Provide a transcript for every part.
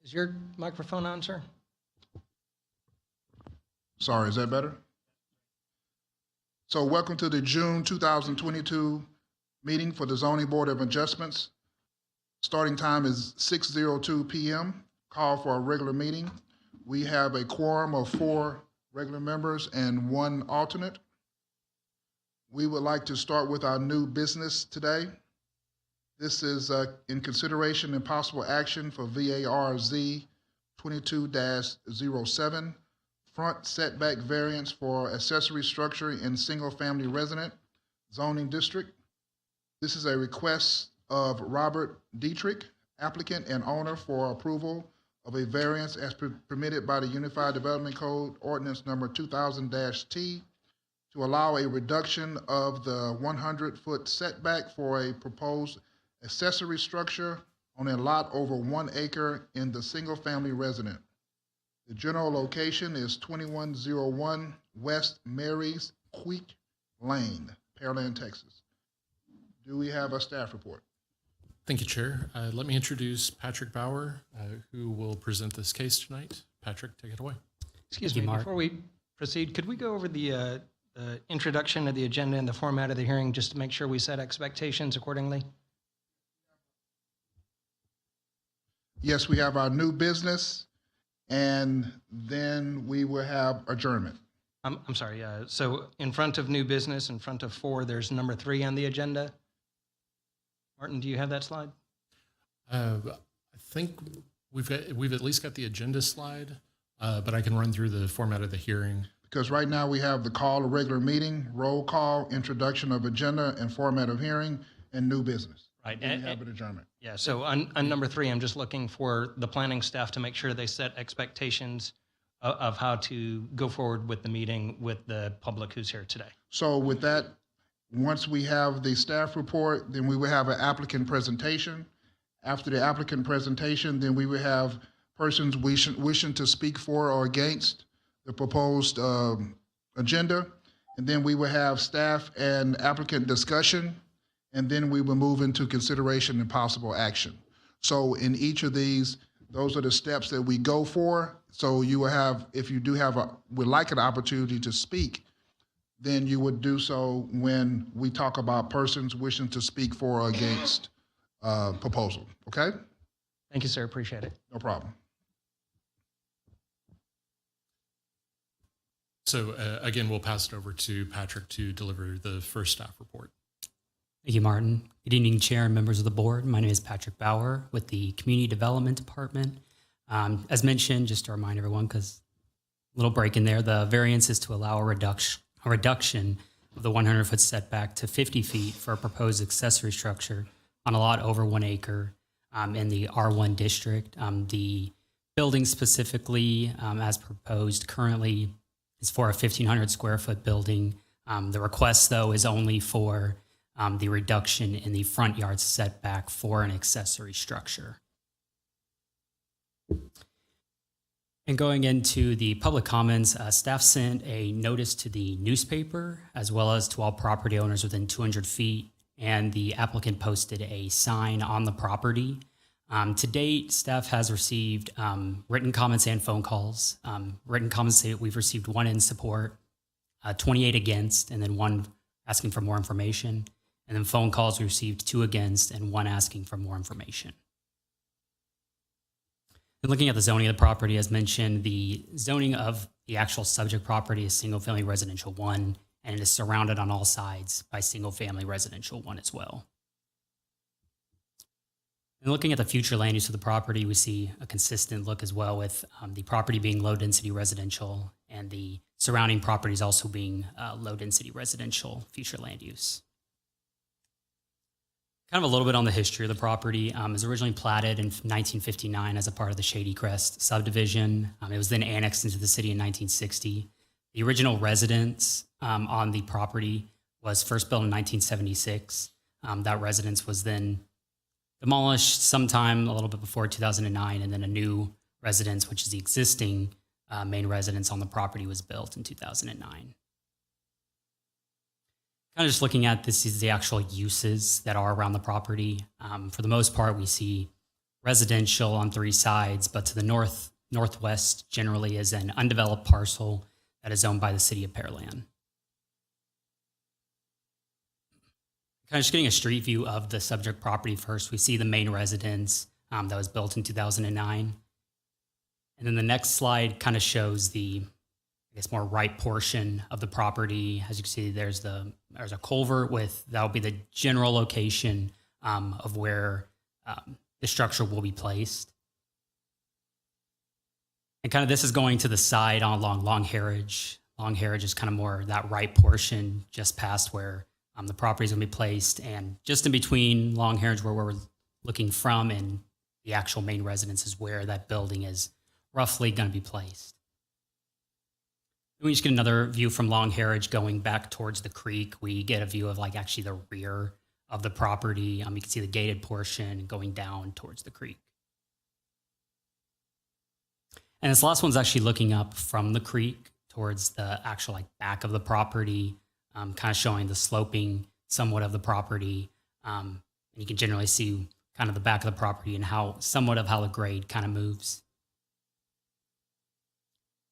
Is your microphone on, sir? Sorry, is that better? So welcome to the June 2022 meeting for the Zoning Board of Adjustments. Starting time is 6:02 p.m. Call for a regular meeting. We have a quorum of 4 regular members and 1 alternate. We would like to start with our new business today. This is in consideration and possible action for VARZ 22-07, front setback variance for accessory structure in single-family resident zoning district. This is a request of Robert Dietrich, applicant and owner, for approval of a variance as permitted by the Unified Development Code Ordinance Number 2000-T to allow a reduction of the 100-foot setback for a proposed accessory structure on a lot over 1 acre in the single-family resident. The general location is 2101 West Mary's Creek Lane, Pearland, Texas. Do we have a staff report? Thank you, Chair. Let me introduce Patrick Bauer, who will present this case tonight. Patrick, take it away. Excuse me, before we proceed, could we go over the introduction of the agenda and the format of the hearing just to make sure we set expectations accordingly? Yes, we have our new business, and then we will have adjournment. I'm sorry, so in front of new business, in front of 4, there's number 3 on the agenda. Martin, do you have that slide? I think we've at least got the agenda slide, but I can run through the format of the hearing. Because right now we have the call of regular meeting, roll call, introduction of agenda and format of hearing, and new business. Right. Then we have an adjournment. Yeah, so on number 3, I'm just looking for the planning staff to make sure they set expectations of how to go forward with the meeting with the public who's here today. So with that, once we have the staff report, then we will have an applicant presentation. After the applicant presentation, then we will have persons wishing to speak for or against the proposed agenda. And then we will have staff and applicant discussion. And then we will move into consideration and possible action. So in each of these, those are the steps that we go for. So you will have, if you do have would like an opportunity to speak, then you would do so when we talk about persons wishing to speak for or against proposal, okay? Thank you, sir, appreciate it. No problem. So again, we'll pass it over to Patrick to deliver the first staff report. Thank you, Martin. Good evening, Chair and members of the board. My name is Patrick Bauer with the Community Development Department. As mentioned, just to remind everyone, because a little break in there, the variance is to allow a reduction of the 100-foot setback to 50 feet for a proposed accessory structure on a lot over 1 acre in the R1 district. The building specifically, as proposed currently, is for a 1,500 square foot building. The request, though, is only for the reduction in the front yard setback for an accessory structure. And going into the public comments, staff sent a notice to the newspaper as well as to all property owners within 200 feet, and the applicant posted a sign on the property. To date, staff has received written comments and phone calls. Written comments say we've received 1 in support, 28 against, and then 1 asking for more information. And then phone calls, we received 2 against and 1 asking for more information. And looking at the zoning of the property, as mentioned, the zoning of the actual subject property is single-family residential 1, and it is surrounded on all sides by single-family residential 1 as well. And looking at the future land use of the property, we see a consistent look as well with the property being low-density residential and the surrounding properties also being low-density residential future land use. Kind of a little bit on the history of the property. It was originally platted in 1959 as a part of the Shady Crest subdivision. It was then annexed into the city in 1960. The original residence on the property was first built in 1976. That residence was then demolished sometime a little bit before 2009, and then a new residence, which is the existing main residence on the property, was built in 2009. Kind of just looking at this is the actual uses that are around the property. For the most part, we see residential on 3 sides, but to the northwest generally is an undeveloped parcel that is owned by the city of Pearland. Kind of just getting a street view of the subject property first. We see the main residence that was built in 2009. And then the next slide kind of shows the, I guess, more right portion of the property. As you can see, there's a culvert with, that'll be the general location of where the structure will be placed. And kind of this is going to the side along Long Heritage. Long Heritage is kind of more that right portion just past where the property is going to be placed, and just in between Long Heritage, where we're looking from, and the actual main residence is where that building is roughly going to be placed. Then we just get another view from Long Heritage going back towards the creek. We get a view of like actually the rear of the property. You can see the gated portion going down towards the creek. And this last one's actually looking up from the creek towards the actual like back of the property. Kind of showing the sloping somewhat of the property. And you can generally see kind of the back of the property and how the grade kind of moves.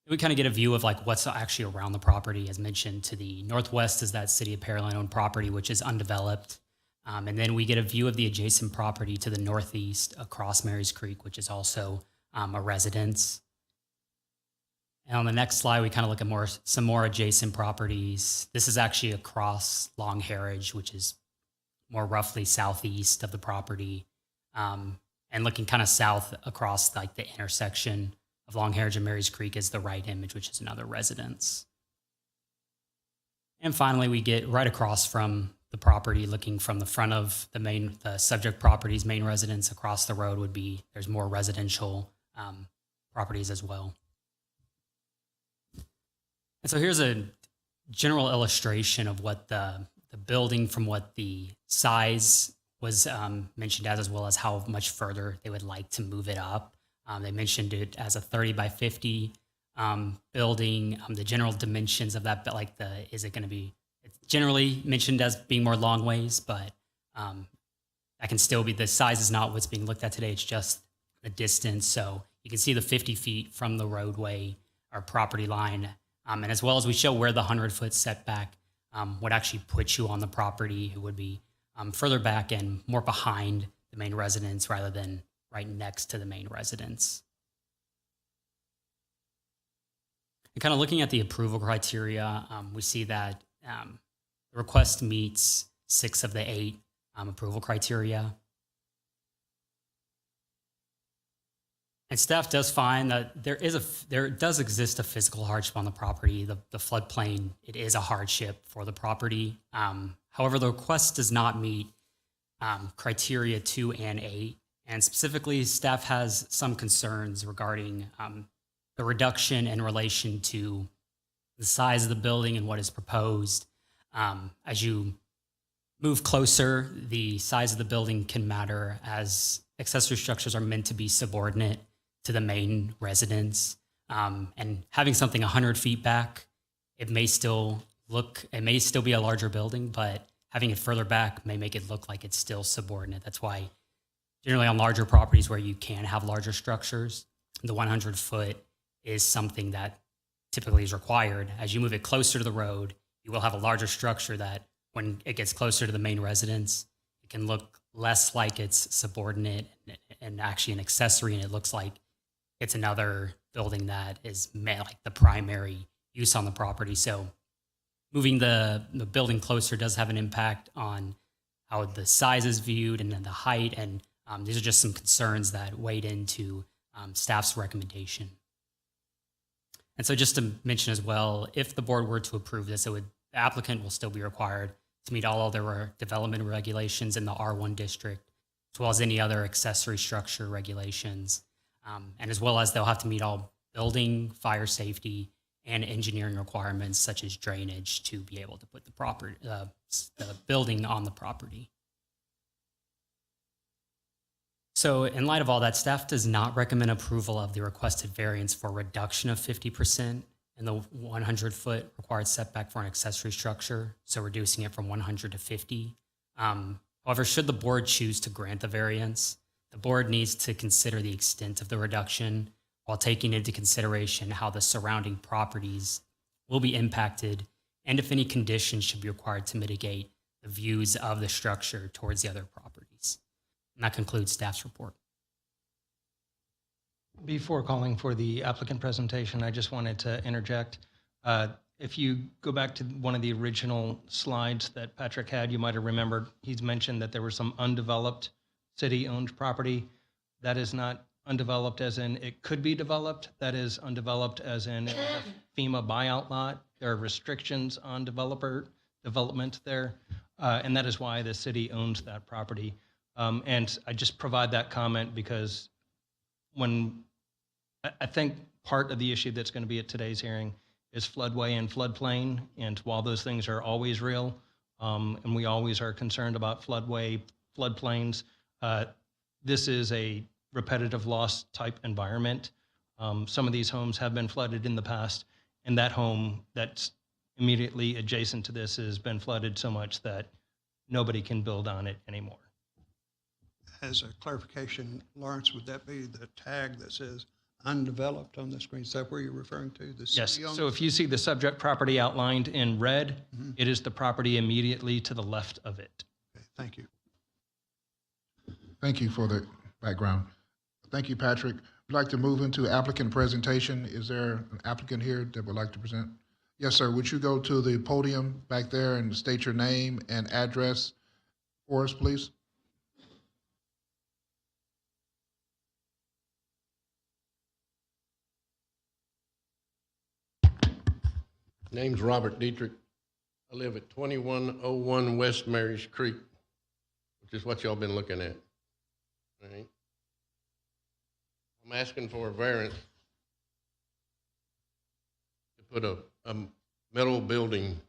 We kind of get a view of like what's actually around the property. As mentioned, to the northwest is that city of Pearland owned property, which is undeveloped. And then we get a view of the adjacent property to the northeast across Mary's Creek, which is also a residence. And on the next slide, we kind of look at some more adjacent properties. This is actually across Long Heritage, which is more roughly southeast of the property. And looking kind of south across like the intersection of Long Heritage and Mary's Creek is the right image, which is another residence. And finally, we get right across from the property, looking from the front of the subject property's main residence across the road there's more residential properties as well. And so here's a general illustration of what the building, from what the size was mentioned as well as how much further they would like to move it up. They mentioned it as a 30 by 50 building. The general dimensions of that, it's generally mentioned as being more long ways, but that can still be, the size is not what's being looked at today. It's just the distance. So you can see the 50 feet from the roadway or property line. And as well as we show where the 100-foot setback would actually put you on the property. It would be further back and more behind the main residence rather than right next to the main residence. And kind of looking at the approval criteria, we see that the request meets 6 of the 8 approval criteria. And staff does find that there does exist a physical hardship on the property. The floodplain, it is a hardship for the property. However, the request does not meet criteria 2 and 8. And specifically, staff has some concerns regarding the reduction in relation to the size of the building and what is proposed. As you move closer, the size of the building can matter, as accessory structures are meant to be subordinate to the main residence. And having something 100 feet back, it may still be a larger building, but having it further back may make it look like it's still subordinate. That's why generally on larger properties where you can have larger structures, the 100 foot is something that typically is required. As you move it closer to the road, you will have a larger structure that when it gets closer to the main residence, it can look less like it's subordinate and actually an accessory, and it looks like it's another building that is like the primary use on the property. So moving the building closer does have an impact on how the size is viewed and then the height. And these are just some concerns that weighed into staff's recommendation. And so just to mention as well, if the board were to approve this, the applicant will still be required to meet all other development regulations in the R1 district, as well as any other accessory structure regulations. And as well as they'll have to meet all building, fire safety, and engineering requirements such as drainage to be able to put the building on the property. So in light of all that, staff does not recommend approval of the requested variance for reduction of 50% in the 100-foot required setback for an accessory structure, so reducing it from 100 to 50. However, should the board choose to grant the variance, The board needs to consider the extent of the reduction while taking into consideration how the surrounding properties will be impacted and if any conditions should be required to mitigate the views of the structure towards the other properties. And that concludes staff's report. Before calling for the applicant presentation, I just wanted to interject. If you go back to one of the original slides that Patrick had, you might have remembered he's mentioned that there was some undeveloped city-owned property. That is not undeveloped as in it could be developed. That is undeveloped as in it was a FEMA buyout lot. There are restrictions on development there, and that is why the city owns that property. And I just provide that comment because when I think part of the issue that's going to be at today's hearing is floodway and floodplain. And while those things are always real, and we always are concerned about floodplains, this is a repetitive loss type environment. Some of these homes have been flooded in the past, and that home that's immediately adjacent to this has been flooded so much that nobody can build on it anymore. As a clarification, Lawrence, would that be the tag that says undeveloped on the screen? Is that where you're referring to? The Yes, city-owned? so if you see the subject property outlined in red, it is the property immediately to the left of it. Okay, thank you. Thank you for the background. Thank you, Patrick. We'd like to move into applicant presentation. Is there an applicant here that would like to present? Yes, sir. Would you go to the podium back there and state your name and address for us, please? Name's Robert Dietrich. I live at 2101 West Marys Creek, which is what y'all been looking at. All right. I'm asking for a variance to put a metal building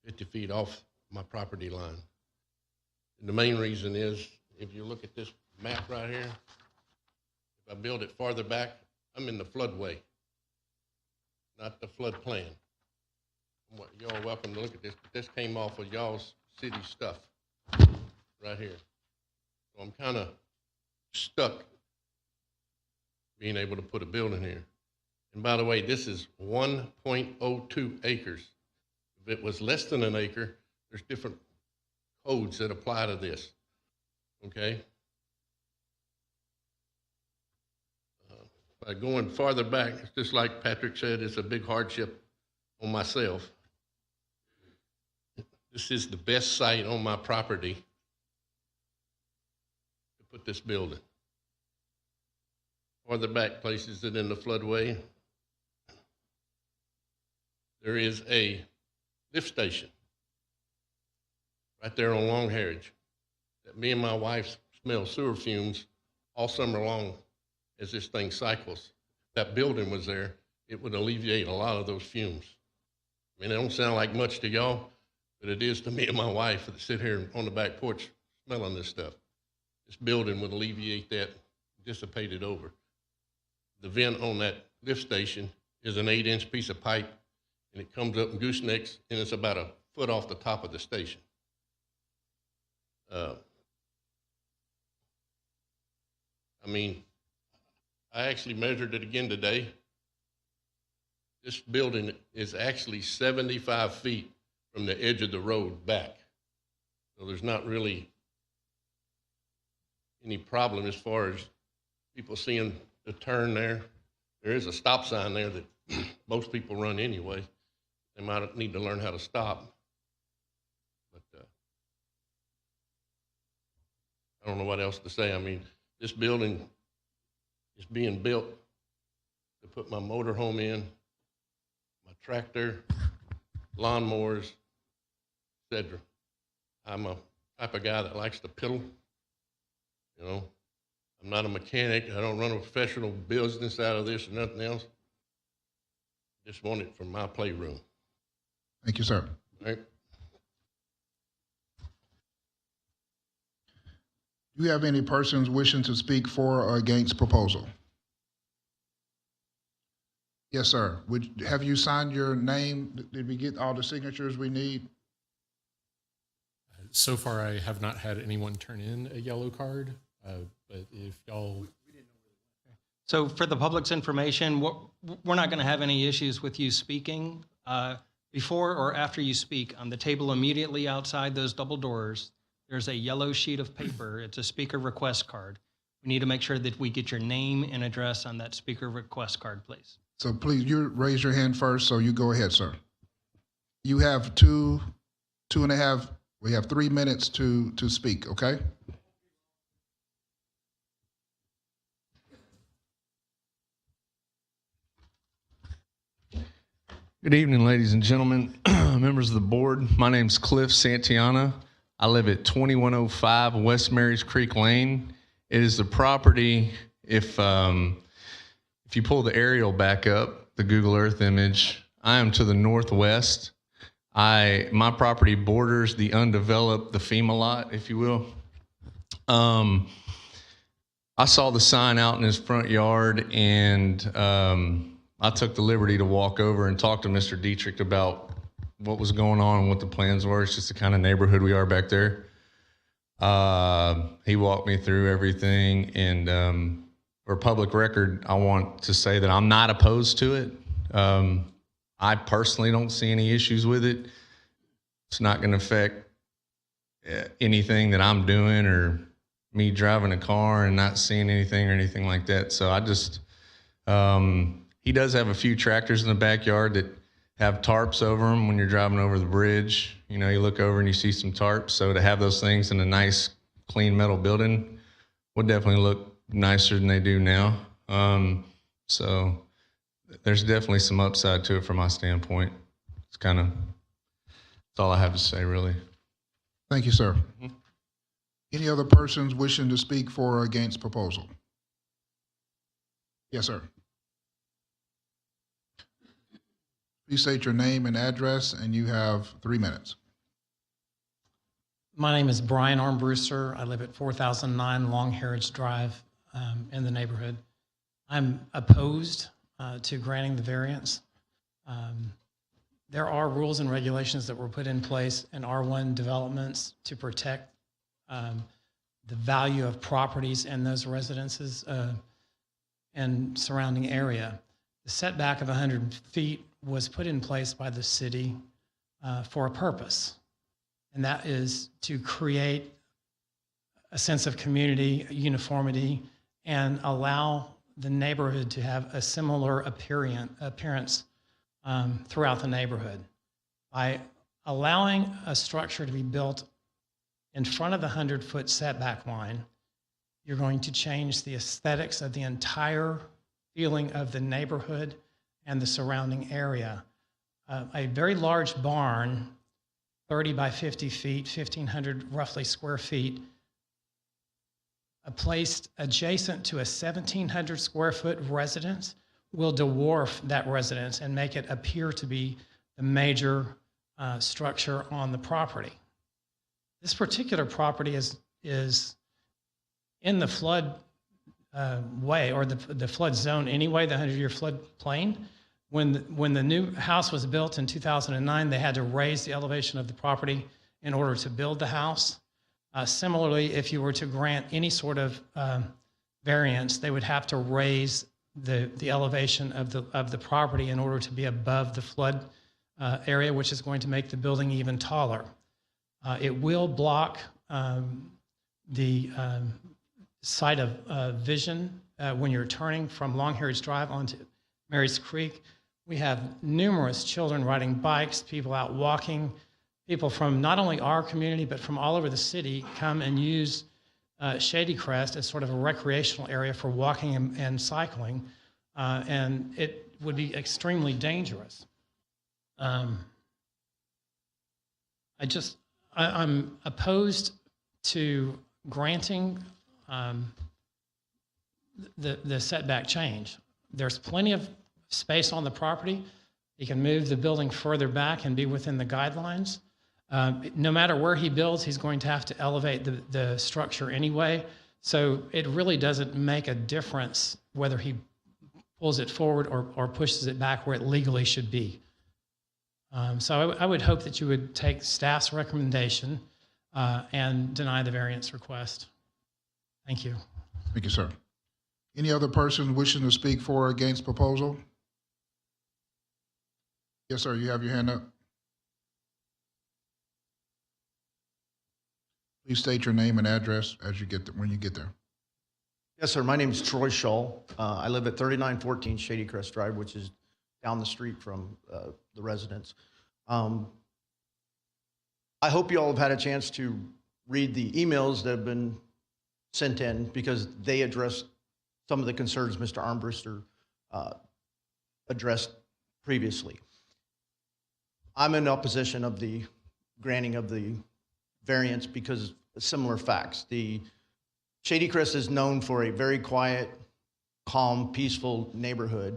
50 feet off my property line. And the main reason is, if you look at this map right here, if I build it farther back, I'm in the floodway, not the floodplain. Y'all are welcome to look at this, but this came off of y'all's city stuff right here. So I'm kind of stuck being able to put a building here. And by the way, this is 1.02 acres. If it was less than an acre, there's different codes that apply to this, okay? By going farther back, just like Patrick said, it's a big hardship on myself. This is the best site on my property to put this building. Farther back places it in the floodway. There is a lift station right there on Long Heritage that me and my wife smell sewer fumes all summer long as this thing cycles. If that building was there, it would alleviate a lot of those fumes. I mean, it don't sound like much to y'all, but it is to me and my wife that sit here on the back porch smelling this stuff. This building would alleviate that, dissipate it over. The vent on that lift station is an 8-inch piece of pipe, and it comes up in goosenecks, and it's about a foot off the top of the station. I mean, I actually measured it again today. This building is actually 75 feet from the edge of the road back. So there's not really any problem as far as people seeing the turn there. There is a stop sign there that most people run anyway. They might need to learn how to stop. But I don't know what else to say. I mean, this building is being built to put my motorhome in, my tractor, lawnmowers, etc. I'm a type of guy that likes to piddle. You know, I'm not a mechanic. I don't run a professional business out of this or nothing else. Just want it for my playroom. Thank you, sir. All right. Do you have any persons wishing to speak for or against proposal? Yes, sir. Have you signed your name? Did we get all the signatures we need? So far, I have not had anyone turn in a yellow card, but if y'all, So for the public's information, we're not going to have any issues with you speaking. Before or after you speak, on the table immediately outside those double doors, there's a yellow sheet of paper. It's a speaker request card. We need to make sure that we get your name and address on that speaker request card, please. So please, you raise your hand first, so you go ahead, sir. You have two and a half, we have 3 minutes to speak, okay? Good evening, ladies and gentlemen, members of the board. My name's Cliff Santiana. I live at 2105 West Marys Creek Lane. It is the property, if you pull the aerial back up, the Google Earth image, I am to the northwest. My property borders the undeveloped, the FEMA lot, if you will. I saw the sign out in his front yard, and I took the liberty to walk over and talk to Mr. Dietrich about what was going on and what the plans were. It's just the kind of neighborhood we are back there. He walked me through everything, and for public record, I want to say that I'm not opposed to it. I personally don't see any issues with it. It's not going to affect anything that I'm doing or me driving a car and not seeing anything or anything like that. So I just, he does have a few tractors in the backyard that have tarps over them when you're driving over the bridge. You know, you look over and you see some tarps. So to have those things in a nice, clean metal building would definitely look nicer than they do now. So there's definitely some upside to it from my standpoint. It's kind of, that's all I have to say, really. Thank you, sir. Any other persons wishing to speak for or against proposal? Yes, sir. Please state your name and address, and you have 3 minutes. My name is Brian Armbruster. I live at 4009 Long Heritage Drive in the neighborhood. I'm opposed to granting the variance. There are rules and regulations that were put in place in R1 developments to protect the value of properties in those residences and surrounding area. The setback of 100 feet was put in place by the city for a purpose, and that is to create a sense of community, uniformity, and allow the neighborhood to have a similar appearance throughout the neighborhood. By allowing a structure to be built in front of the 100-foot setback line, you're going to change the aesthetics of the entire feeling of the neighborhood and the surrounding area. A very large barn, 30 by 50 feet, 1,500 roughly square feet, placed adjacent to a 1,700 square foot residence will dwarf that residence and make it appear to be the major structure on the property. This particular property is in the flood way, or the flood zone anyway, the 100-year flood plain. When the new house was built in 2009, they had to raise the elevation of the property in order to build the house. Similarly, if you were to grant any sort of variance, they would have to raise the elevation of the property in order to be above the flood area, which is going to make the building even taller. It will block the sight of vision when you're turning from Long Heritage Drive onto Marys Creek. We have numerous children riding bikes, people out walking, people from not only our community, but from all over the city come and use Shady Crest as sort of a recreational area for walking and cycling, and it would be extremely dangerous. I'm opposed to granting the setback change. There's plenty of space on the property. He can move the building further back and be within the guidelines. No matter where he builds, he's going to have to elevate the structure anyway. So it really doesn't make a difference whether he pulls it forward or pushes it back where it legally should be. So I would hope that you would take staff's recommendation and deny the variance request. Thank you. Thank you, sir. Any other person wishing to speak for or against proposal? Yes, sir, you have your hand up. Please state your name and address as you get there, when you get there. Yes, sir. My name is Troy Shull. I live at 3914 Shady Crest Drive, which is down the street from the residence. I hope you all have had a chance to read the emails that have been sent in because they address some of the concerns Mr. Armbruster addressed previously. I'm in opposition of the granting of the variance because of similar facts. The Shady Crest is known for a very quiet, calm, peaceful neighborhood,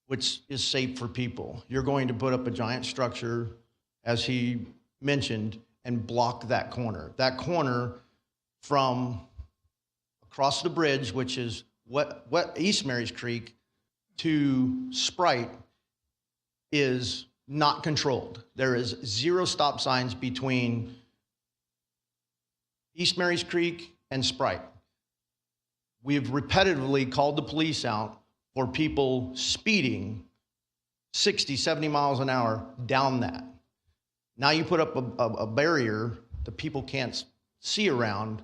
which is safe for people. You're going to put up a giant structure, as he mentioned, and block that corner. That corner from across the bridge, which is what East Marys Creek, to Sprite, is not controlled. There is 0 stop signs between East Marys Creek and Sprite. We have repetitively called the police out for people speeding 60, 70 miles an hour down that. Now you put up a barrier that people can't see around,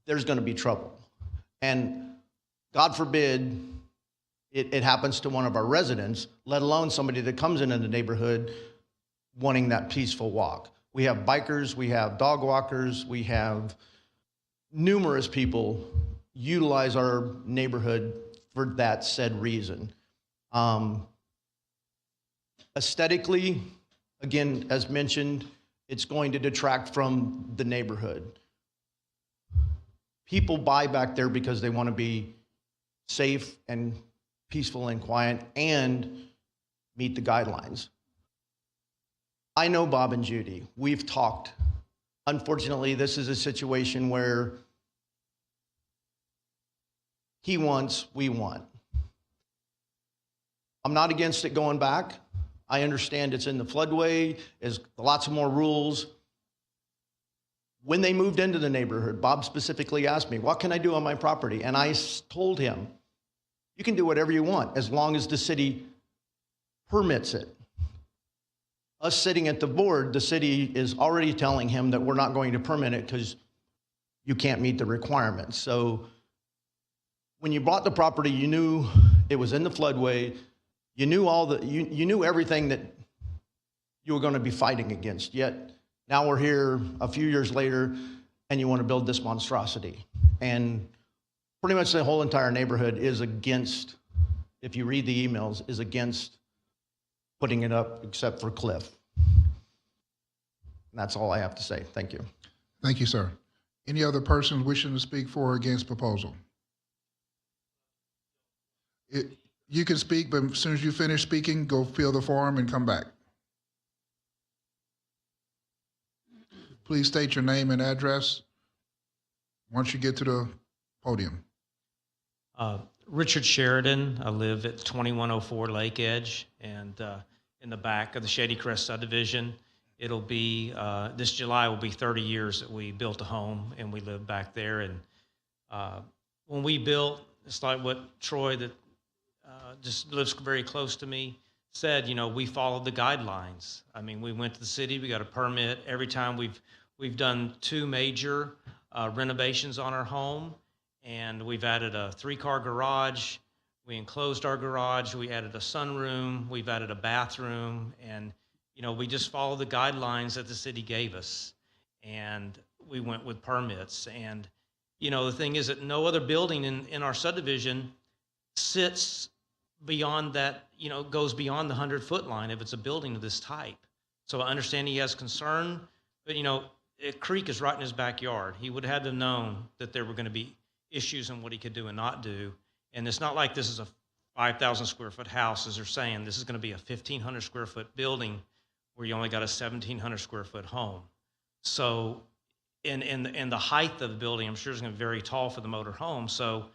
there's going to be trouble. And God forbid it happens to one of our residents, let alone somebody that comes into the neighborhood wanting that peaceful walk. We have bikers, we have dog walkers, we have numerous people utilize our neighborhood for that said reason. Aesthetically, again, as mentioned, it's going to detract from the neighborhood. People buy back there because they want to be safe and peaceful and quiet and meet the guidelines. I know Bob and Judy. We've talked. Unfortunately, this is a situation where he wants, we want. I'm not against it going back. I understand it's in the floodway, there's lots of more rules. When they moved into the neighborhood, Bob specifically asked me, what can I do on my property? And I told him, you can do whatever you want as long as the city permits it. Us sitting at the board, the city is already telling him that we're not going to permit it because you can't meet the requirements. So when you bought the property, you knew it was in the floodway. You knew you knew everything that you were going to be fighting against. Yet now we're here a few years later, and you want to build this monstrosity. And pretty much the whole entire neighborhood is against, if you read the emails, is against putting it up except for Cliff. And that's all I have to say. Thank you. Thank you, sir. Any other person wishing to speak for or against proposal? You can speak, but as soon as you finish speaking, go fill the form and come back. Please state your name and address once you get to the podium. Richard Sheridan. I live at 2104 Lake Edge, and in the back of the Shady Crest subdivision. It'll be, this July will be 30 years that we built a home and we live back there. And when we built, it's like what Troy, that just lives very close to me, said, you know, we followed the guidelines. I mean, we went to the city, we got a permit. Every time we've done 2 major renovations on our home, and we've added a 3-car garage. We enclosed our garage. We added a sunroom. We've added a bathroom. And, you know, we just followed the guidelines that the city gave us. And we went with permits. And, you know, the thing is that no other building in our subdivision sits beyond that, you know, goes beyond the 100-foot line if it's a building of this type. So I understand he has concern, but, you know, a creek is right in his backyard. He would have had to known that there were going to be issues in what he could do and not do. And it's not like this is a 5,000 square foot house, as they're saying. This is going to be a 1,500 square foot building where you only got a 1,700 square foot home. So, and the height of the building, I'm sure, is going to be very tall for the motor home. So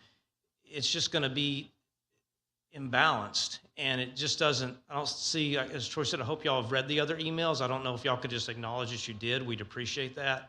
it's just going to be imbalanced. And it just doesn't, I don't see, as Troy said, I hope y'all have read the other emails. I don't know if y'all could just acknowledge that you did. We'd appreciate that.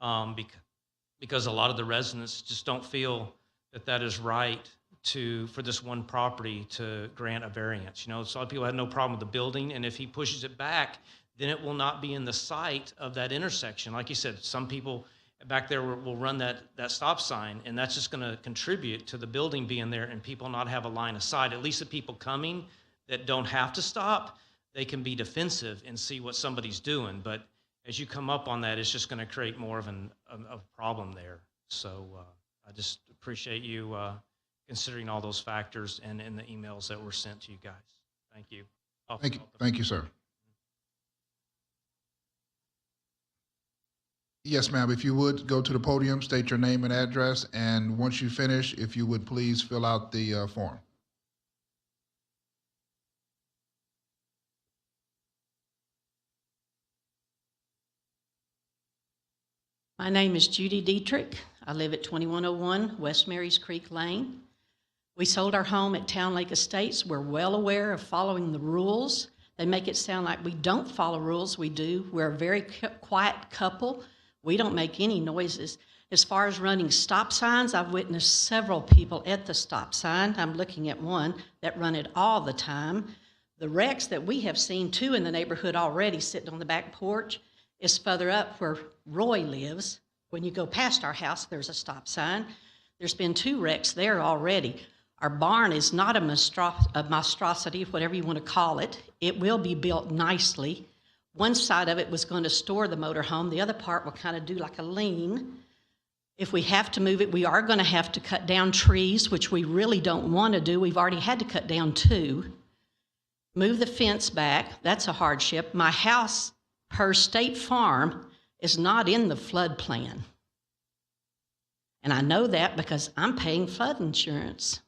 because a lot of the residents just don't feel that that is right for this one property to grant a variance. So a lot of people have no problem with the building, and if he pushes it back, then it will not be in the sight of that intersection. Like you said, some people back there will run that stop sign, and that's just going to contribute to the building being there and people not have a line of sight. At least the people coming that don't have to stop, they can be defensive and see what somebody's doing. But as you come up on that, it's just going to create more of a problem there. So I just appreciate you considering all those factors and in the emails that were sent to you guys. Thank you. Thank you, sir. Yes, ma'am. If you would go to the podium, state your name and address, and once you finish, if you would please fill out the form. My name is Judy Dietrich. I live at 2101 West Marys Creek Lane. We sold our home at Town Lake Estates. We're well aware of following the rules. They make it sound like we don't follow rules. We do. We're a very quiet couple. We don't make any noises. As far as running stop signs, I've witnessed several people at the stop sign. I'm looking at one that run it all the time. The wrecks that we have seen too in the neighborhood already sitting on the back porch is further up where Roy lives. When you go past our house, there's a stop sign. There's been 2 wrecks there already. Our barn is not a monstrosity, whatever you want to call it. It will be built nicely. One side of it was going to store the motorhome. The other part will kind of do like a lean. If we have to move it, we are going to have to cut down trees, which we really don't want to do. We've already had to cut down 2. Move the fence back. That's a hardship. My house, per State Farm, is not in the flood plan. And I know that because I'm paying flood insurance.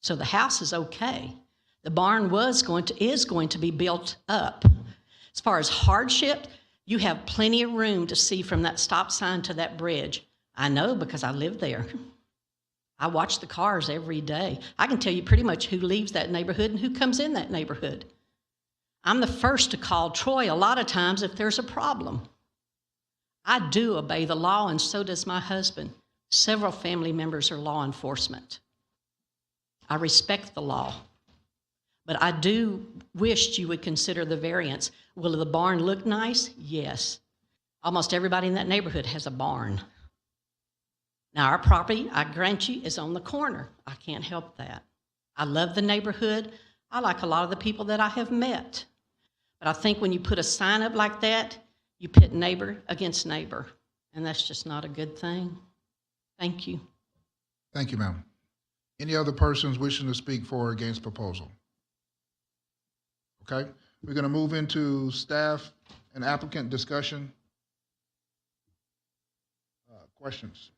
So the house is okay. The barn is going to be built up. As far as hardship, you have plenty of room to see from that stop sign to that bridge. I know because I live there. I watch the cars every day. I can tell you pretty much who leaves that neighborhood and who comes in that neighborhood. I'm the first to call Troy a lot of times if there's a problem. I do obey the law, and so does my husband. Several family members are law enforcement. I respect the law. But I do wish you would consider the variance. Will the barn look nice? Yes. Almost everybody in that neighborhood has a barn. Now, our property, I grant you, is on the corner. I can't help that. I love the neighborhood. I like a lot of the people that I have met. But I think when you put a sign up like that, you pit neighbor against neighbor, and that's just not a good thing. Thank you. Thank you, ma'am. Any other persons wishing to speak for or against proposal? Okay, we're going to move into staff and applicant discussion. Questions?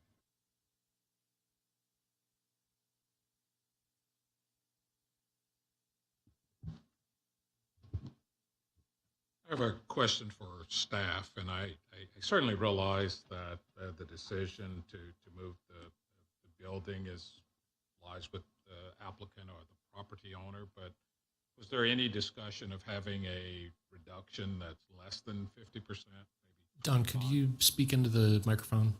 I have a question for staff, and I certainly realize that the decision to move the building lies with the applicant or the property owner, but was there any discussion of having a reduction that's less than 50%? Don, could you speak into the microphone?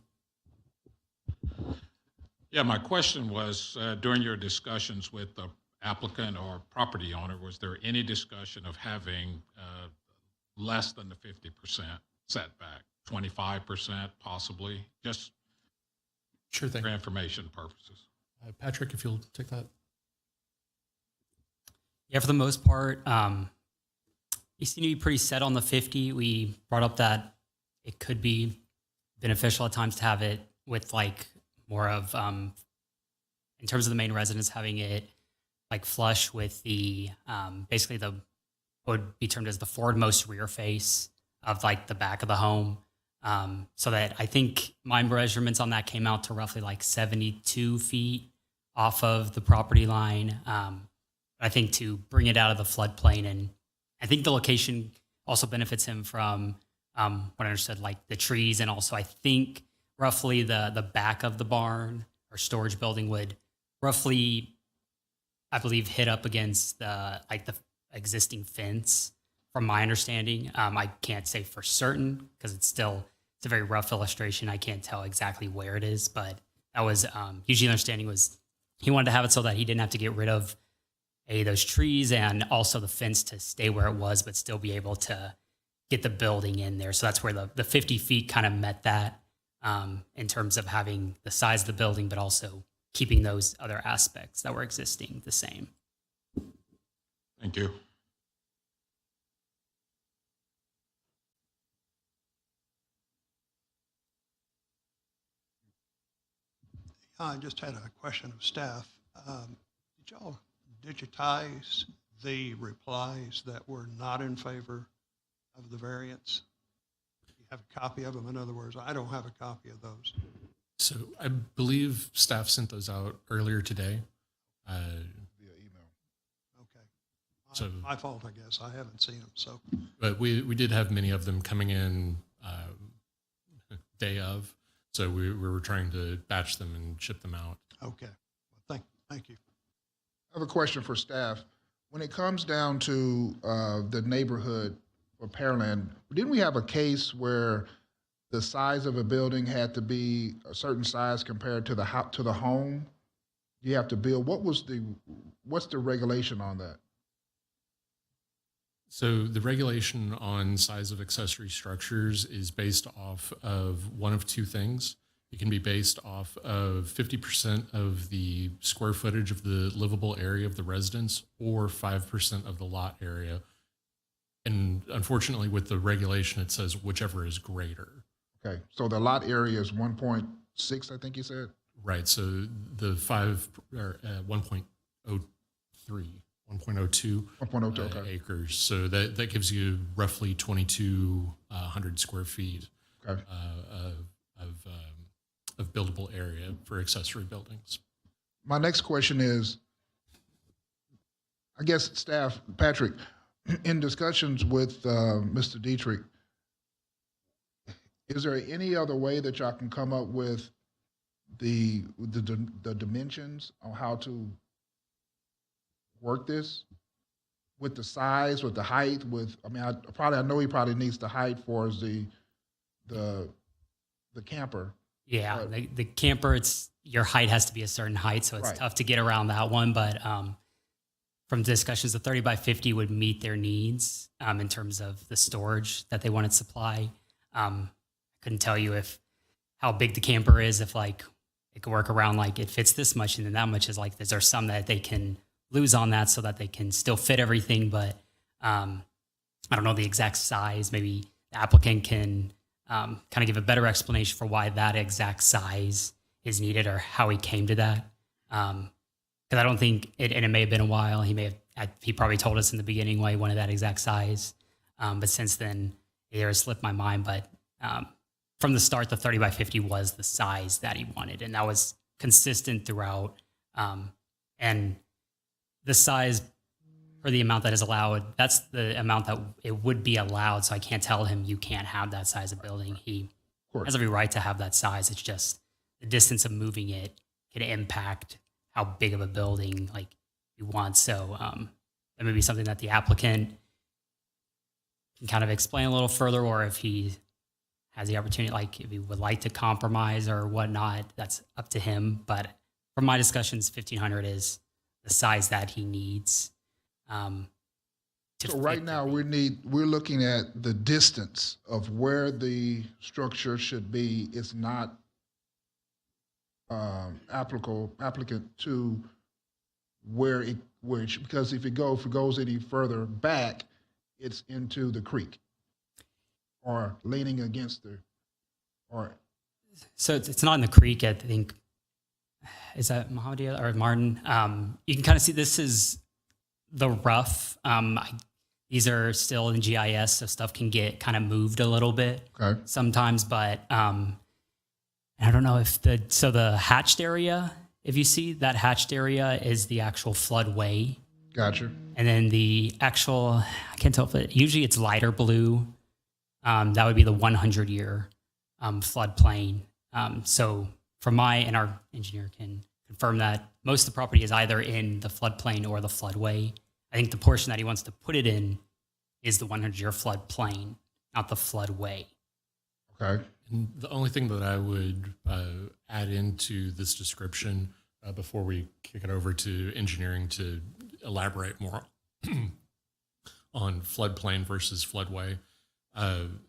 Yeah, my question was, during your discussions with the applicant or property owner, was there any discussion of having less than the 50% setback, 25% possibly, just Sure thing. for information purposes? Patrick, if you'll take that. Yeah, for the most part, you seem to be pretty set on the 50. We brought up that it could be beneficial at times to have it with like more of, in terms of the main residence, having it like flush with the, basically the, what would be termed as the forwardmost rear face of like the back of the home. So that I think my measurements on that came out to roughly like 72 feet off of the property line. I think to bring it out of the floodplain, and I think the location also benefits him from what I understood, like the trees, and also I think roughly the back of the barn or storage building would roughly, I believe, hit up against the existing fence. From my understanding, I can't say for certain because it's still it's a very rough illustration. I can't tell exactly where it is, but that was usually understanding was he wanted to have it so that he didn't have to get rid of those trees and also the fence to stay where it was, but still be able to get the building in there. So that's where the 50 feet kind of met that in terms of having the size of the building, but also keeping those other aspects that were existing the same. Thank you. I just had a question of staff. Did y'all digitize the replies that were not in favor of the variance? You have a copy of them? In other words, I don't have a copy of those. So I believe staff sent those out earlier today. Via email. Okay. So- My fault, I guess. I haven't seen them, so. But we did have many of them coming in day of. So we were trying to batch them and ship them out. Okay. Well, thank you. I have a question for staff. When it comes down to the neighborhood for Pearland, didn't we have a case where the size of a building had to be a certain size compared to the home you have to build? What's the regulation on that? So the regulation on size of accessory structures is based off of one of two things. It can be based off of 50% of the square footage of the livable area of the residence or 5% of the lot area. And unfortunately, with the regulation, it says whichever is greater. Okay, so the lot area is 1.6, I think you said? Right. So the 1.03. 1.02 okay. acres. So that gives you roughly 2,200 square feet Okay. of buildable area for accessory buildings. My next question is, I guess staff, Patrick, in discussions with Mr. Dietrich, is there any other way that y'all can come up with the dimensions on how to work this with the size, with the height, I know he probably needs the height for the camper. Yeah, Right. the camper, your height has to be a certain height, so it's Right. tough to get around that one. But from discussions, the 30 by 50 would meet their needs in terms of the storage that they wanted to supply. I couldn't tell you how big the camper is, if it could work around it fits this much and then that much is is there some that they can lose on that so that they can still fit everything. But I don't know the exact size. Maybe the applicant can kind of give a better explanation for why that exact size is needed or how he came to that. Because I don't think and it may have been a while. He probably told us in the beginning why he wanted that exact size. But since then, it has slipped my mind. But from the start, the 30 by 50 was the size that he wanted. And that was consistent throughout. And the size for the amount that is allowed, that's the amount that it would be allowed. So I can't tell him you can't have that size of building. He has every right to have that size. It's just the distance of moving it can impact how big of a building you want. So that may be something that the applicant can kind of explain a little further, or if he has the opportunity, if he would like to compromise or whatnot, that's up to him. But from my discussions, 1,500 is the size that he needs. So right now we're looking at the distance of where the structure should be. It's not applicant to because if it goes any further back, it's into the creek or leaning against So it's not in the creek. I think, is that Mohammedia or Martin? You can kind of see this is the rough. These are still in GIS, so stuff can get kind of moved a little bit sometimes. But I don't know if the hatched area, if you see that hatched area is the actual floodway. Gotcha. And then the actual, I can't tell if usually it's lighter blue. That would be the 100-year floodplain. So and our engineer can confirm that most of the property is either in the floodplain or the floodway. I think the portion that he wants to put it in is the 100-year floodplain, not the floodway. Okay. And the only thing that I would add into this description before we kick it over to engineering to elaborate more on floodplain versus floodway,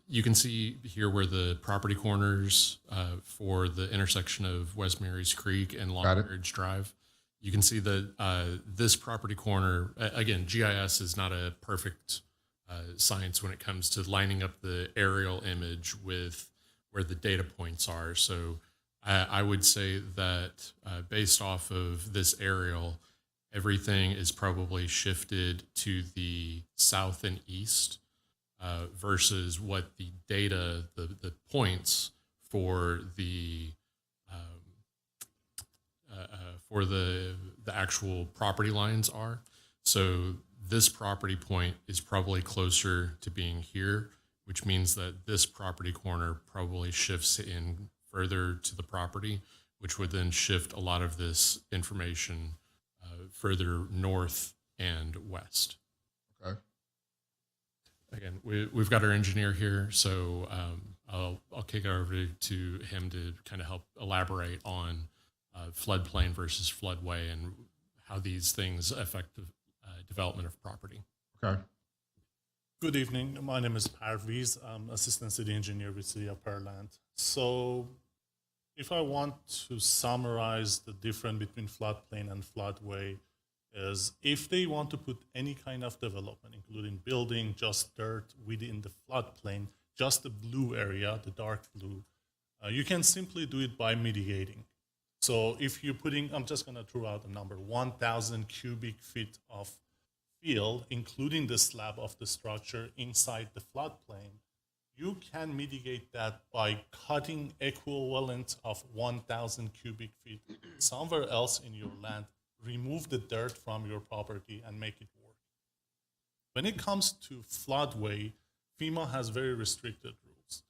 you can see here where the property corners for the intersection of West Marys Creek and Long Marriage Drive. You can see that this property corner, again, GIS is not a perfect science when it comes to lining up the aerial image with where the data points are. So I would say that based off of this aerial, everything is probably shifted to the south and east versus what the data, the points for the actual property lines are. So this property point is probably closer to being here, which means that this property corner probably shifts in further to the property, which would then shift a lot of this information further north and west. Okay. Again, we've got our engineer here, so I'll kick it over to him to kind of help elaborate on floodplain versus floodway and how these things affect the development of property. Okay. Good evening. My name is Parviz. I'm Assistant City Engineer with City of Pearland. So if I want to summarize the difference between floodplain and floodway is if they want to put any kind of development, including building, just dirt within the floodplain, just the blue area, the dark blue, you can simply do it by mitigating. So if you're putting, I'm just going to throw out a number, 1,000 cubic feet of field, including the slab of the structure inside the floodplain, you can mitigate that by cutting equivalent of 1,000 cubic feet somewhere else in your land, remove the dirt from your property and make it work. When it comes to floodway, FEMA has very restricted rules.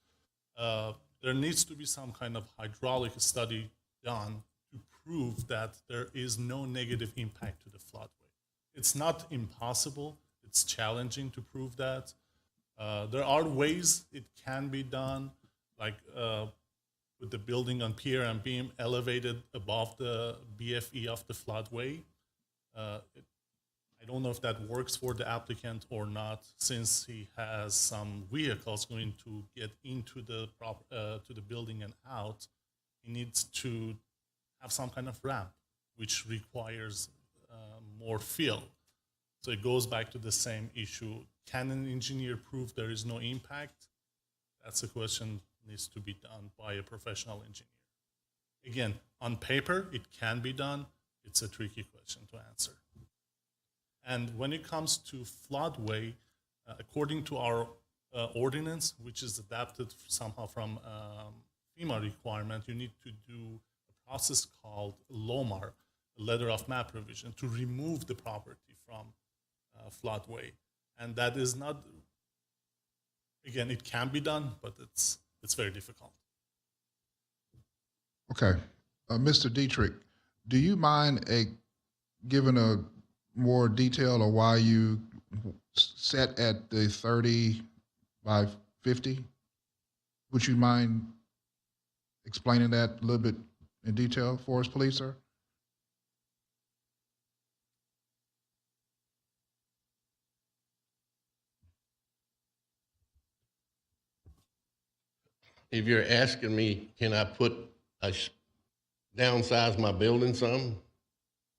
There needs to be some kind of hydraulic study done to prove that there is no negative impact to the floodway. It's not impossible. It's challenging to prove that. There are ways it can be done, like with the building on pier and beam elevated above the BFE of the floodway. I don't know if that works for the applicant or not, since he has some vehicles going to get into the to the building and out. He needs to have some kind of ramp, which requires more fill. So it goes back to the same issue. Can an engineer prove there is no impact? That's a question that needs to be done by a professional engineer. Again, on paper, it can be done. It's a tricky question to answer. And when it comes to floodway, according to our ordinance, which is adapted somehow from FEMA requirement, you need to do a process called LOMAR, a letter of map revision, to remove the property from floodway. And that is not, again, it can be done, but it's very difficult. Okay. Mr. Dietrich, do you mind giving a more detail of why you set at the 30 by 50? Would you mind explaining that a little bit in detail for us, please, sir? If you're asking me, can I downsize my building some?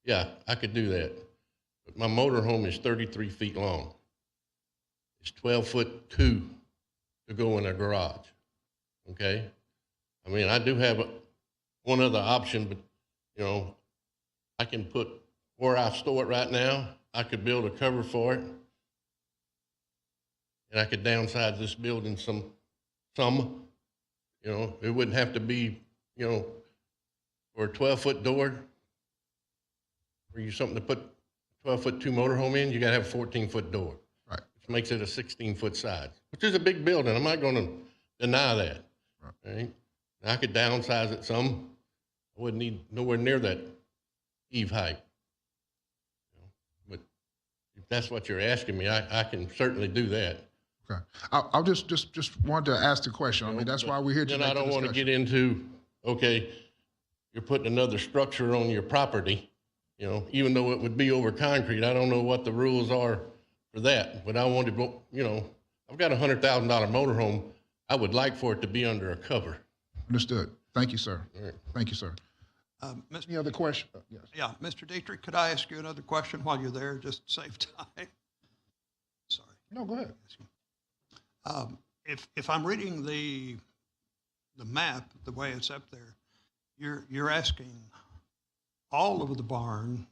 Yeah, I could do that. But my motorhome is 33 feet long. It's 12'2" to go in a garage, okay? I mean, I do have one other option, but, you know, I can put, where I store it right now, I could build a cover for it, and I could downsize this building some, you know, it wouldn't have to be, you know, for a 12-foot door, for you something to put 12'2" motorhome in, you gotta have a 14-foot door. Right. Which makes it a 16-foot size, which is a big building. I'm not gonna deny that. Right? I could downsize it some. I wouldn't need nowhere near that eave height. You know, but if that's what you're asking me, I can certainly do that. Okay. I'll just wanted to ask the question. I mean, that's why we're here to Then make I the don't want to discussion. get into, okay, you're putting another structure on your property, you know, even though it would be over concrete. I don't know what the rules are for that, but I want to, you know, I've got a $100,000 motorhome. I would like for it to be under a cover. Understood. Thank you, sir. All right. Thank you, sir. Any other question? Yes. Yeah, Mr. Dietrich, could I ask you another question while you're there, just to save time? Sorry. No, go ahead. If I'm reading the map, the way it's up there, you're asking all of the barn,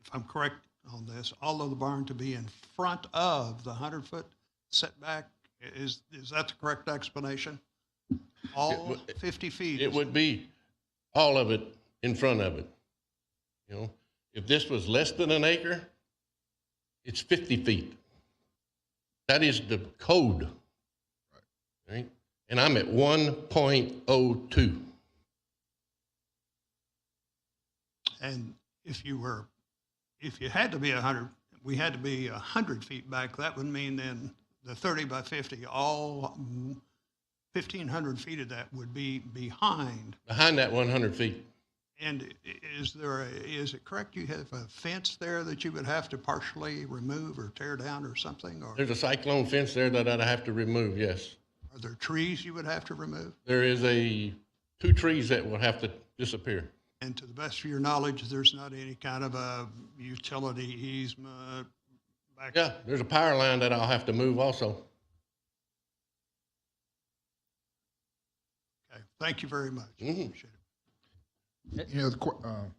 if I'm correct on this, all of the barn to be in front of the 100-foot setback. Is that the correct explanation? All 50 feet? It would be all of it in front of it. You know, if this was less than an acre, it's 50 feet. That is the code. Right? And I'm at 1.02. And if you had to be 100, we had to be 100 feet back, that would mean then the 30 by 50, all 1,500 feet of that would be behind. Behind that 100 feet. And is it correct you have a fence there that you would have to partially remove or tear down or something? Or There's a cyclone fence there that I'd have to remove, yes. are there trees you would have to remove? There is 2 trees that will have to disappear. And to the best of your knowledge, there's not any kind of a utility easement back? Yeah, there's a power line that I'll have to move also. Okay, thank you very much. Mhm. Appreciate it. Any other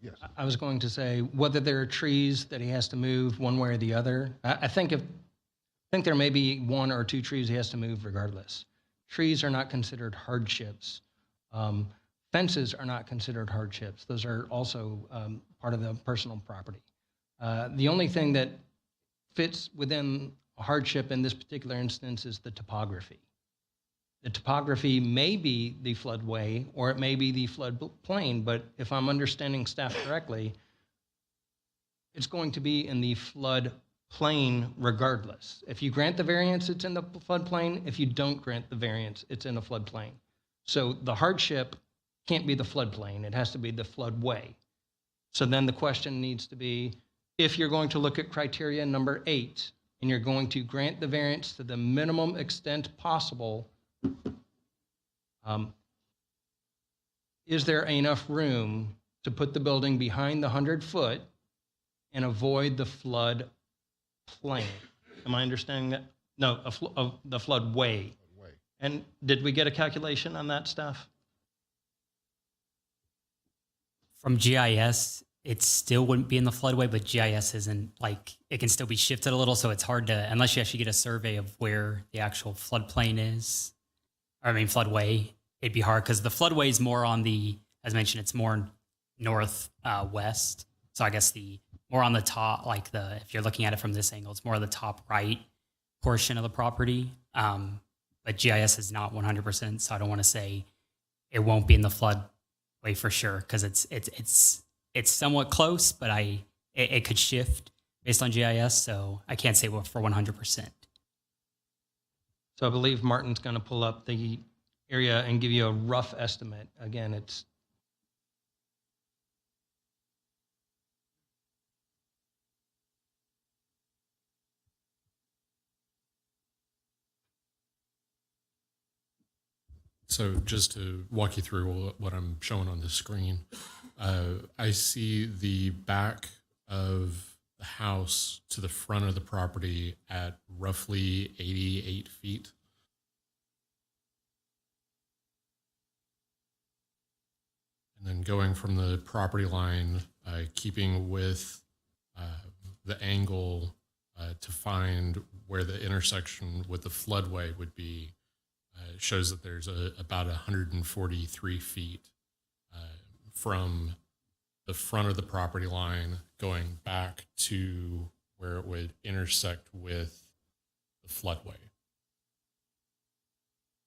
yes. I was going to say whether there are trees that he has to move one way or the other. I think there may be 1 or 2 trees he has to move regardless. Trees are not considered hardships. Fences are not considered hardships. Those are also part of the personal property. The only thing that fits within a hardship in this particular instance is the topography. The topography may be the floodway or it may be the floodplain, but if I'm understanding staff correctly, it's going to be in the floodplain regardless. If you grant the variance, it's in the floodplain. If you don't grant the variance, it's in the floodplain. So the hardship can't be the floodplain. It has to be the floodway. So then the question needs to be, if you're going to look at criteria number 8 and you're going to grant the variance to the minimum extent possible, is there enough room to put the building behind the 100-foot and avoid the flood plain? Am I understanding that? No, the floodway. And did we get a calculation on that stuff? From GIS, it still wouldn't be in the floodway, but GIS isn't like, it can still be shifted a little, so it's hard to, unless you actually get a survey of where the actual floodplain is, floodway, it'd be hard because the floodway is more on the, as mentioned, it's more north west. So I guess the more on the top, like if you're looking at it from this angle, it's more of the top right portion of the property. But GIS is not 100%, so I don't want to say it won't be in the floodway for sure because it's somewhat close, but it could shift based on GIS, so I can't say for 100%. So I believe Martin's going to pull up the area and give you a rough estimate. Again, it's So just to walk you through what I'm showing on the screen, I see the back of the house to the front of the property at roughly 88 feet. And then going from the property line, keeping with the angle to find where the intersection with the floodway would be, shows that there's about 143 feet from the front of the property line going back to where it would intersect with the floodway.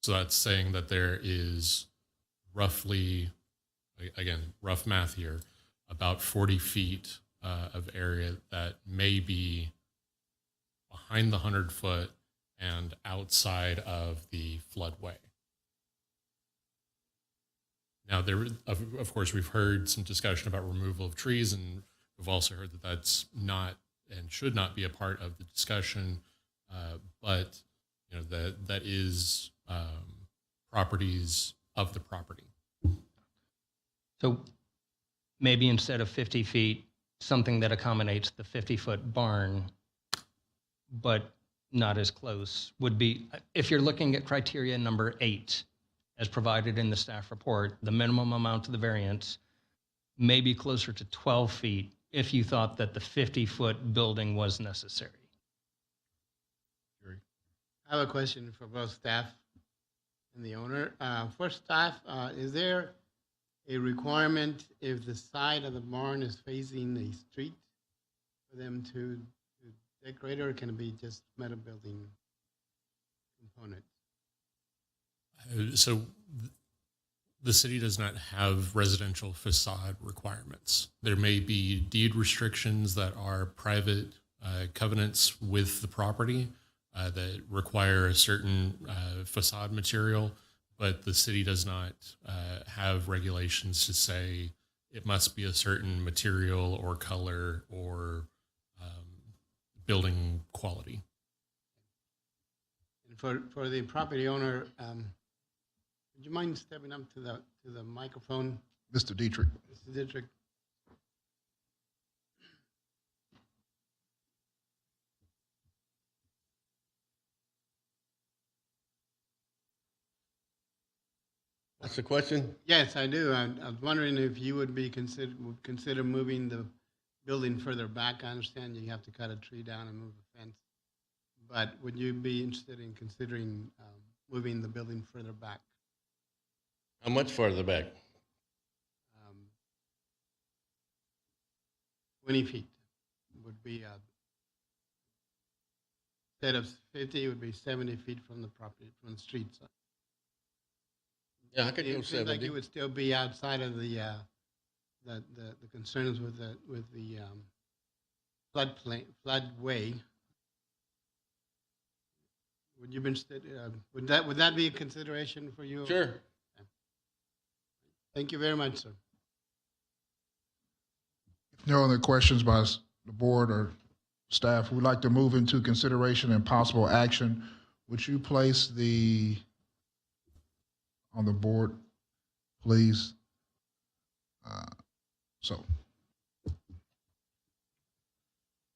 So that's saying that there is roughly, again, rough math here, about 40 feet of area that may be behind the 100-foot and outside of the floodway. Now, of course, we've heard some discussion about removal of trees, and we've also heard that that's not and should not be a part of the discussion, but that is properties of the property. So maybe instead of 50 feet, something that accommodates the 50-foot barn, but not as close, would be, if you're looking at criteria number 8, as provided in the staff report, the minimum amount of the variance may be closer to 12 feet if you thought that the 50-foot building was necessary. I have a question for both staff and the owner. For staff, is there a requirement if the side of the barn is facing a street for them to decorate, or can it be just metal building component? So the city does not have residential facade requirements. There may be deed restrictions that are private covenants with the property that require a certain facade material, but the city does not have regulations to say it must be a certain material or color or building quality. And for the property owner, would you mind stepping up to the microphone? Mr. Dietrich. Mr. Dietrich. That's the question? Yes, I do. I was wondering if you would consider moving the building further back. I understand you have to cut a tree down and move the fence, but would you be interested in considering moving the building further back? How much farther back? 20 feet would be, instead of 50, it would be 70 feet from the property, from the street side. Yeah, I could go It seems 70. like you would still be outside of the concerns with the floodway. Would you be interested? Would that be a consideration for you? Sure. Thank you very much, sir. If no other questions by the board or staff, we'd like to move into consideration and possible action. Would you place on the board, please?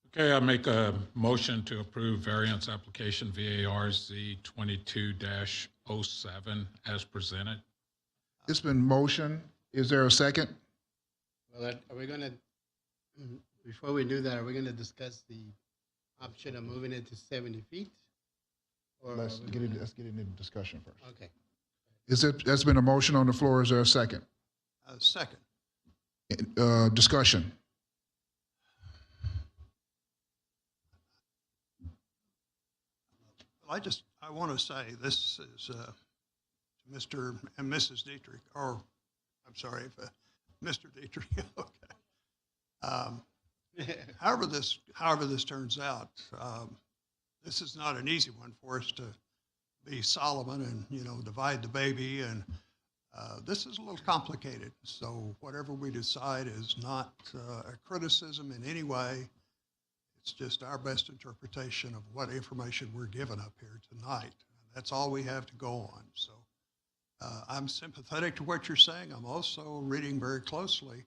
Okay, I make a motion to approve variance application VARZ 22-07 as presented. It's been motion. Is there a second? Well, are we going to, before we do that, are we going to discuss the option of moving it to 70 feet? Or Let's get into discussion first. Okay. That's been a motion on the floor. Is there a second? Second. Discussion. I want to say this is Mr. and Mrs. Dietrich, or I'm sorry, Mr. Dietrich. Okay. However this turns out, this is not an easy one for us to be Solomon and divide the baby, and this is a little complicated. So whatever we decide is not a criticism in any way. It's just our best interpretation of what information we're given up here tonight. That's all we have to go on. So I'm sympathetic to what you're saying. I'm also reading very closely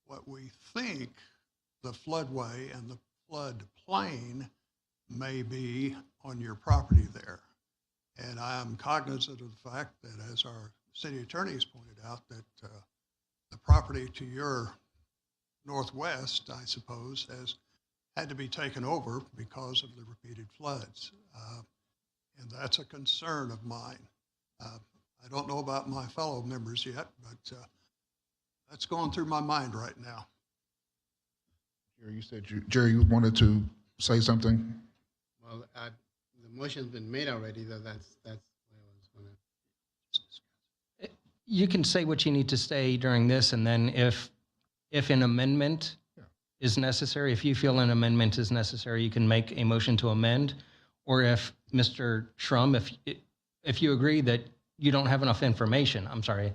what we think the floodway and the floodplain may be on your property there. And I am cognizant of the fact that, as our city attorney has pointed out, that the property to your northwest, I suppose, has had to be taken over because of the repeated floods. And that's a concern of mine. I don't know about my fellow members yet, but that's going through my mind right now. Jerry, you wanted to say something? Well, the motion's been made already, though. That's what I was going to. You can say what you need to say during this, and then if an amendment is necessary, if you feel an amendment is necessary, you can make a motion to amend. Or if Mr. Shrum, if you agree that you don't have enough information, I'm sorry,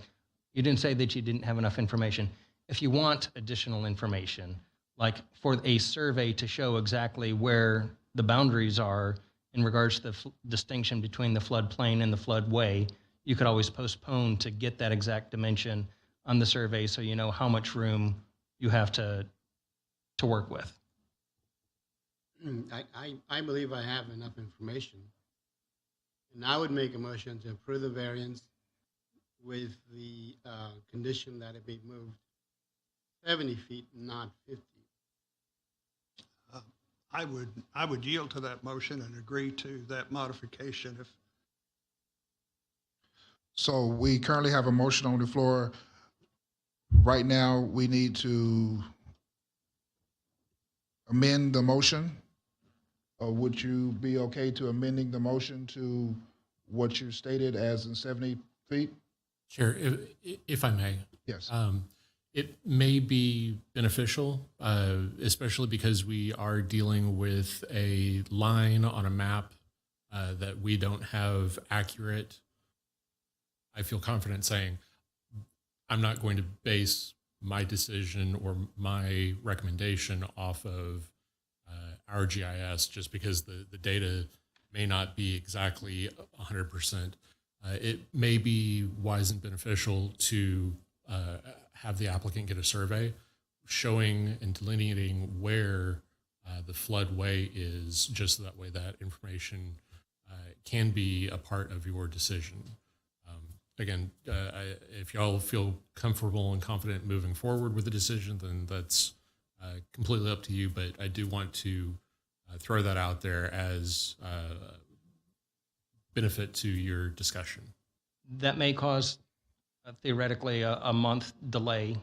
you didn't say that you didn't have enough information. If you want additional information, like for a survey to show exactly where the boundaries are in regards to the distinction between the floodplain and the floodway, you could always postpone to get that exact dimension on the survey so you know how much room you have to work with. I believe I have enough information. And I would make a motion to approve the variance with the condition that it be moved 70 feet, not 50. I would yield to that motion and agree to that modification if. So we currently have a motion on the floor. Right now, we need to amend the motion. Would you be okay to amending the motion to what you stated as in 70 feet? Chair, if I may. Yes. It may be beneficial, especially because we are dealing with a line on a map that we don't have accurate. I feel confident saying I'm not going to base my decision or my recommendation off of our GIS just because the data may not be exactly 100%. It may be wise and beneficial to have the applicant get a survey showing and delineating where the floodway is, just so that way that information can be a part of your decision. Again, if y'all feel comfortable and confident moving forward with the decision, then that's completely up to you. But I do want to throw that out there as benefit to your discussion. That may cause theoretically a month delay.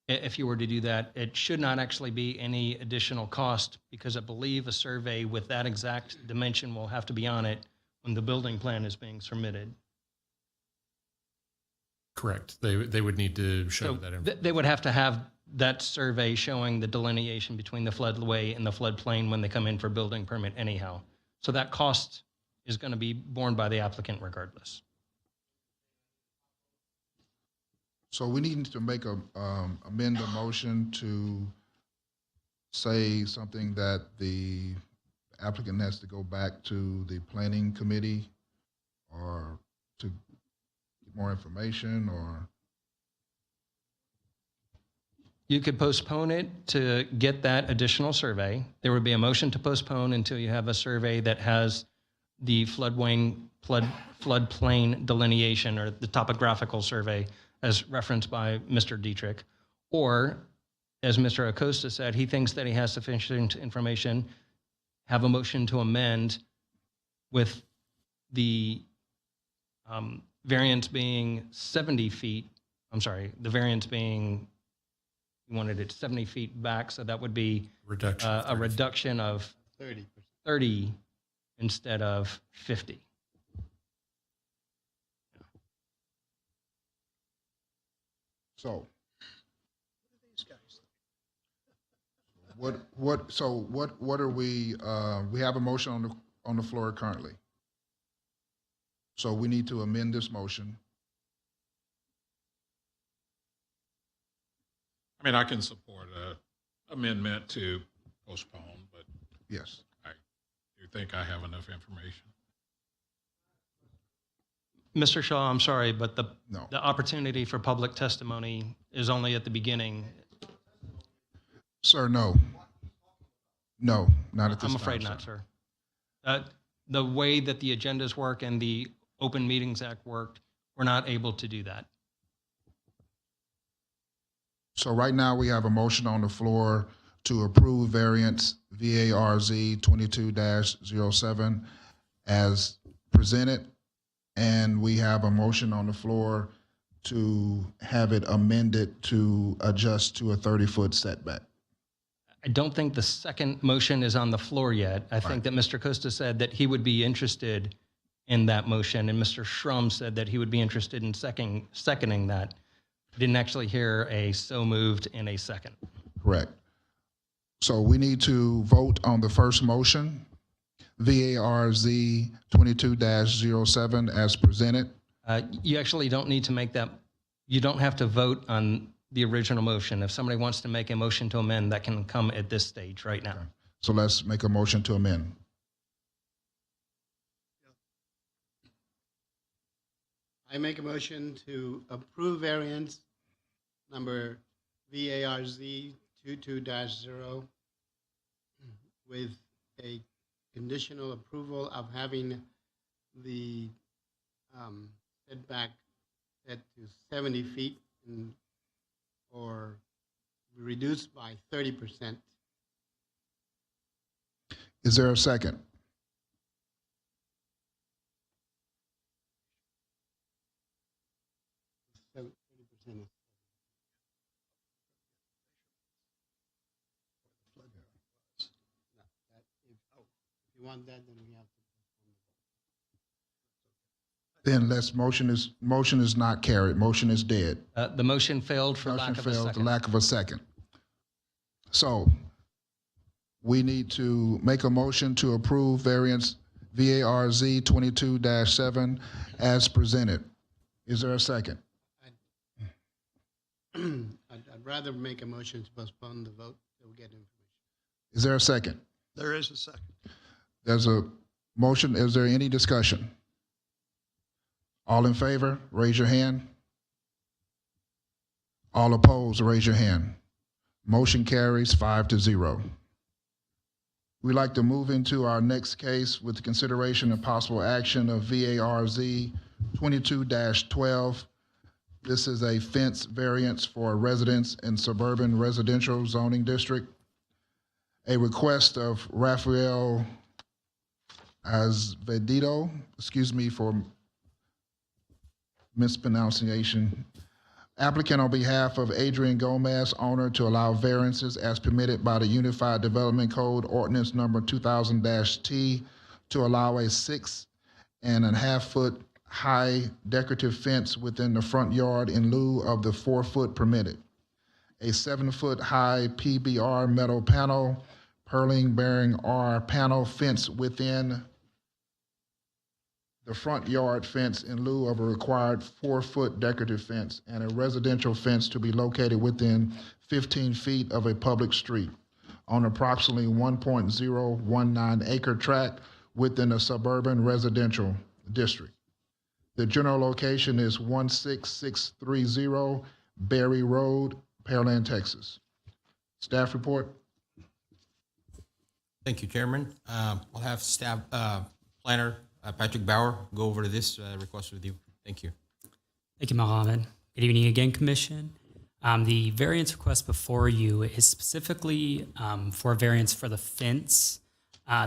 If you were to do that, it should not actually be any additional cost because I believe a survey with that exact dimension will have to be on it when the building plan is being submitted. Correct. They would need to show that information. They would have to have that survey showing the delineation between the floodway and the floodplain when they come in for building permit anyhow. So that cost is going to be borne by the applicant regardless. So we need to make amend the motion to say something that the applicant has to go back to the planning committee or to get more information, or you could postpone it to get that additional survey. There would be a motion to postpone until you have a survey that has the floodplain delineation or the topographical survey as referenced by Mr. Dietrich. Or, as Mr. Acosta said, he thinks that he has sufficient information, have a motion to amend with the variance being 70 feet. I'm sorry, the variance being, you wanted it 70 feet back, so that would be a reduction of 30 instead of 50. so what are we have a motion on the floor currently. So we need to amend this motion. I mean, I can support an amendment to postpone, but Yes. I do think I have enough information. Mr. Shaw, I'm sorry, but the No. opportunity for public testimony is only at the beginning. Sir, no. No, not at this time. I'm afraid not, sir. The way that the agendas work and the Open Meetings Act worked, we're not able to do that. So right now we have a motion on the floor to approve variance VARZ 22-07 as presented. And we have a motion on the floor to have it amended to adjust to a 30-foot setback. I don't think the second motion is on the floor yet. I think that Mr. Costa said that he would be interested in that motion, and Mr. Shrum said that he would be interested in seconding that. I didn't actually hear a so moved in a second. Correct. So we need to vote on the first motion. VARZ 22-07 as presented. You actually don't need to make that, you don't have to vote on the original motion. If somebody wants to make a motion to amend, that can come at this stage right now. So let's make a motion to amend. I make a motion to approve variance number VARZ 22-0 with a conditional approval of having the setback set to 70 feet or reduced by 30%. Is there a second? If you want that, then we have to. Then motion is not carried. Motion is dead. The motion failed for Motion lack of a failed, second. the lack of a second. So we need to make a motion to approve variance VARZ 22-7 as presented. Is there a second? I'd rather make a motion to postpone the vote till we get information. Is there a second? There is a second. There's a motion. Is there any discussion? All in favor, raise your hand. All opposed, raise your hand. Motion carries 5-0. We'd like to move into our next case with the consideration and possible action of VARZ 22-12. This is a fence variance for residents in suburban residential zoning district. A request of Rafael Azevedo, excuse me for mispronunciation. Applicant on behalf of Adrian Gomez, owner, to allow variances as permitted by the Unified Development Code Ordinance number 2000-T to allow a 6.5-foot high decorative fence within the front yard in lieu of the 4-foot permitted. A 7-foot high PBR metal panel, purling bearing R panel fence within the front yard fence in lieu of a required 4-foot decorative fence, and a residential fence to be located within 15 feet of a public street on approximately 1.019 acre tract within a suburban residential district. The general location is 16630 Berry Road, Pearland, Texas. Staff report. Thank you, Chairman. I'll have staff planner Patrick Bauer go over this request with you. Thank you. Thank you, Mohammed. Good evening again, Commission. The variance request before you is specifically for a variance for the fence,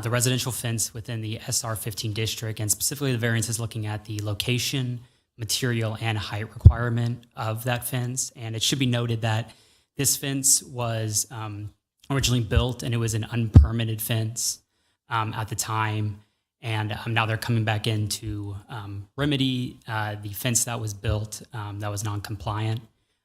the residential fence within the SR15 district, and specifically the variance is looking at the location, material, and height requirement of that fence. And it should be noted that this fence was originally built and it was an unpermitted fence at the time. And now they're coming back in to remedy the fence that was built that was non-compliant.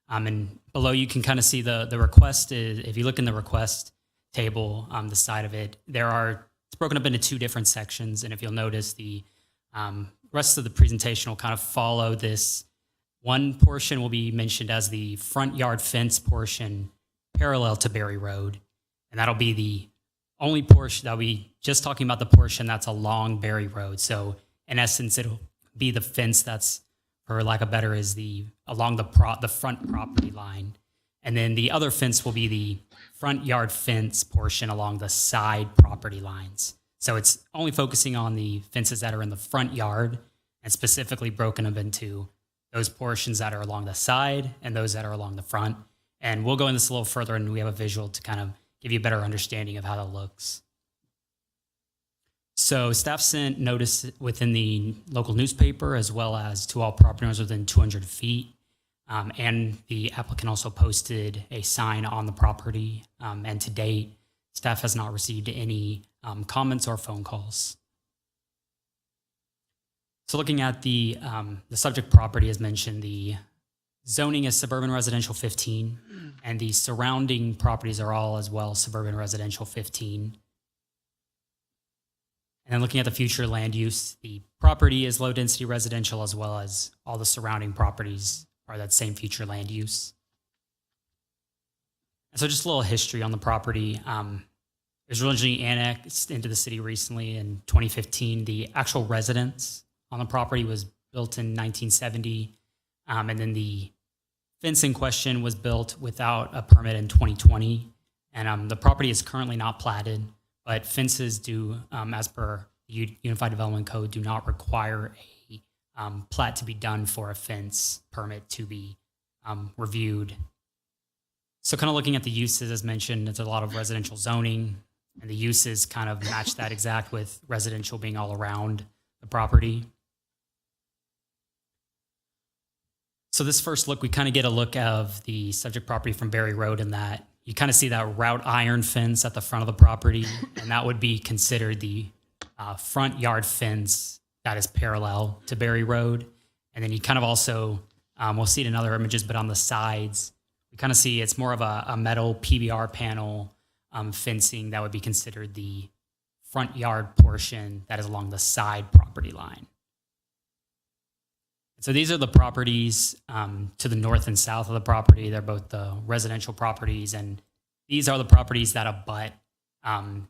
And below you can kind of see the request is, if you look in the request table on the side of it, it's broken up into two different sections. And if you'll notice, the rest of the presentation will kind of follow this. One portion will be mentioned as the front yard fence portion parallel to Berry Road. And that'll be the only portion that we just talking about the portion that's along Berry Road. So in essence, it'll be the fence that's, for lack of better, is along the front property line. And then the other fence will be the front yard fence portion along the side property lines. So it's only focusing on the fences that are in the front yard and specifically broken up into those portions that are along the side and those that are along the front. And we'll go into this a little further and we have a visual to kind of give you a better understanding of how that looks. So staff sent notice within the local newspaper as well as to all property owners within 200 feet. And the applicant also posted a sign on the property. And to date, staff has not received any comments or phone calls. So looking at the subject property, as mentioned, the zoning is suburban residential 15, and the surrounding properties are all as well suburban residential 15. And then looking at the future land use, the property is low density residential as well as all the surrounding properties are that same future land use. And so just a little history on the property. It was originally annexed into the city recently in 2015. The actual residence on the property was built in 1970. And then the fence in question was built without a permit in 2020. And the property is currently not platted, but fences do, as per the Unified Development Code, do not require a plat to be done for a fence permit to be reviewed. So kind of looking at the uses, as mentioned, it's a lot of residential zoning, and the uses kind of match that exact with residential being all around the property. So this first look, we kind of get a look of the subject property from Berry Road, in that you kind of see that wrought iron fence at the front of the property, and that would be considered the front yard fence that is parallel to Berry Road. And then you kind of also, we'll see it in other images, but on the sides, we kind of see it's more of a metal PBR panel fencing that would be considered the front yard portion that is along the side property line. So these are the properties to the north and south of the property. They're both the residential properties, and these are the properties that abut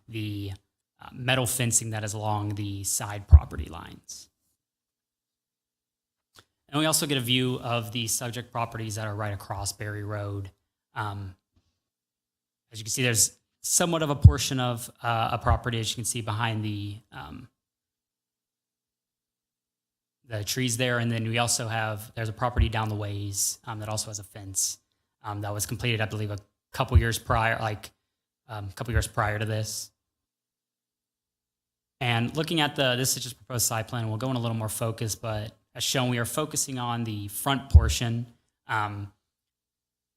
the metal fencing that is along the side property lines. And we also get a view of the subject properties that are right across Berry Road. As you can see, there's somewhat of a portion of a property, as you can see behind the trees there. And then we also have, there's a property down the ways that also has a fence that was completed, I believe, a couple years prior to this. And looking at this is just proposed site plan. We'll go in a little more focus, but as shown, we are focusing on the front portion. The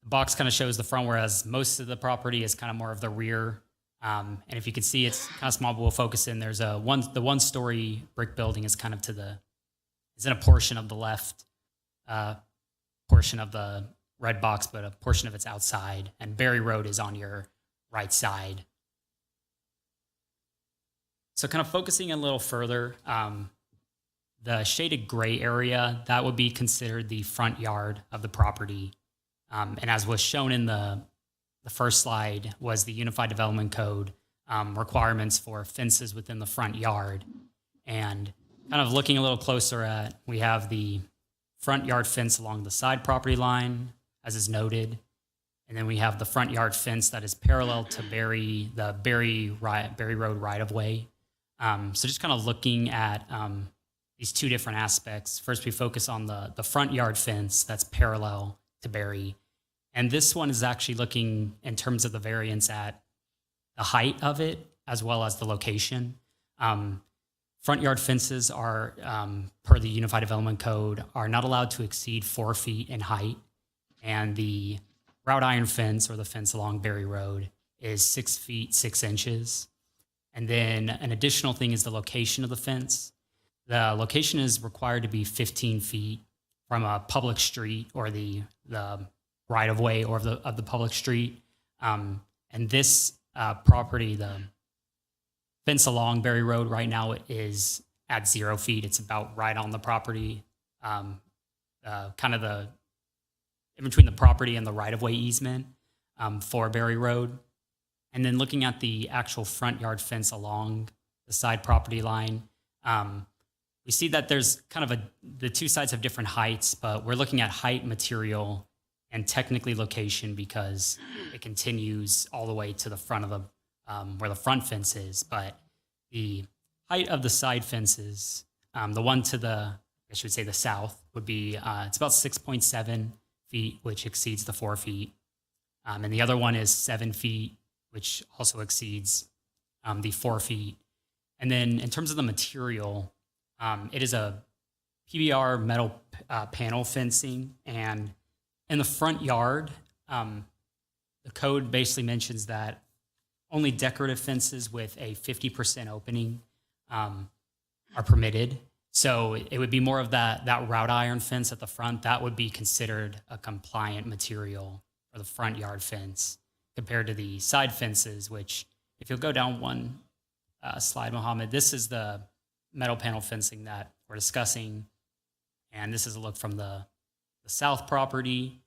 box kind of shows the front, whereas most of the property is kind of more of the rear. And if you can see, it's kind of small, but we'll focus in. There's the one-story brick building is kind of is in a portion of the left portion of the red box, but a portion of it's outside. And Berry Road is on your right side. So kind of focusing a little further, the shaded gray area, that would be considered the front yard of the property. And as was shown in the first slide, was the Unified Development Code requirements for fences within the front yard. And kind of looking a little closer at, we have the front yard fence along the side property line, as is noted. And then we have the front yard fence that is parallel to Berry Road right-of-way. So just kind of looking at these two different aspects. First, we focus on the front yard fence that's parallel to Berry. And this one is actually looking in terms of the variance at the height of it as well as the location. Front yard fences are, per the Unified Development Code, are not allowed to exceed 4 feet in height. And the wrought iron fence, or the fence along Berry Road, is 6 feet 6 inches. And then an additional thing is the location of the fence. The location is required to be 15 feet from a public street or the right-of-way or of the public street. And this property, the fence along Berry Road right now is at 0 feet. It's about right on the property, kind of in between the property and the right-of-way easement for Berry Road. And then looking at the actual front yard fence along the side property line, we see that there's kind of the two sides have different heights, but we're looking at height, material, and technically location because it continues all the way to the front of the where the front fence is. But the height of the side fences, the one to the south, would be it's about 6.7 feet, which exceeds the 4 feet, and the other one is 7 feet, which also exceeds the 4 feet. And then in terms of the material, it is a PBR metal panel fencing. And in the front yard, the code basically mentions that only decorative fences with a 50% opening are permitted. So it would be more of that wrought iron fence at the front. That would be considered a compliant material for the front yard fence, compared to the side fences, which, if you'll go down one slide, Mohammed, this is the metal panel fencing that we're discussing. And this is a look from the south property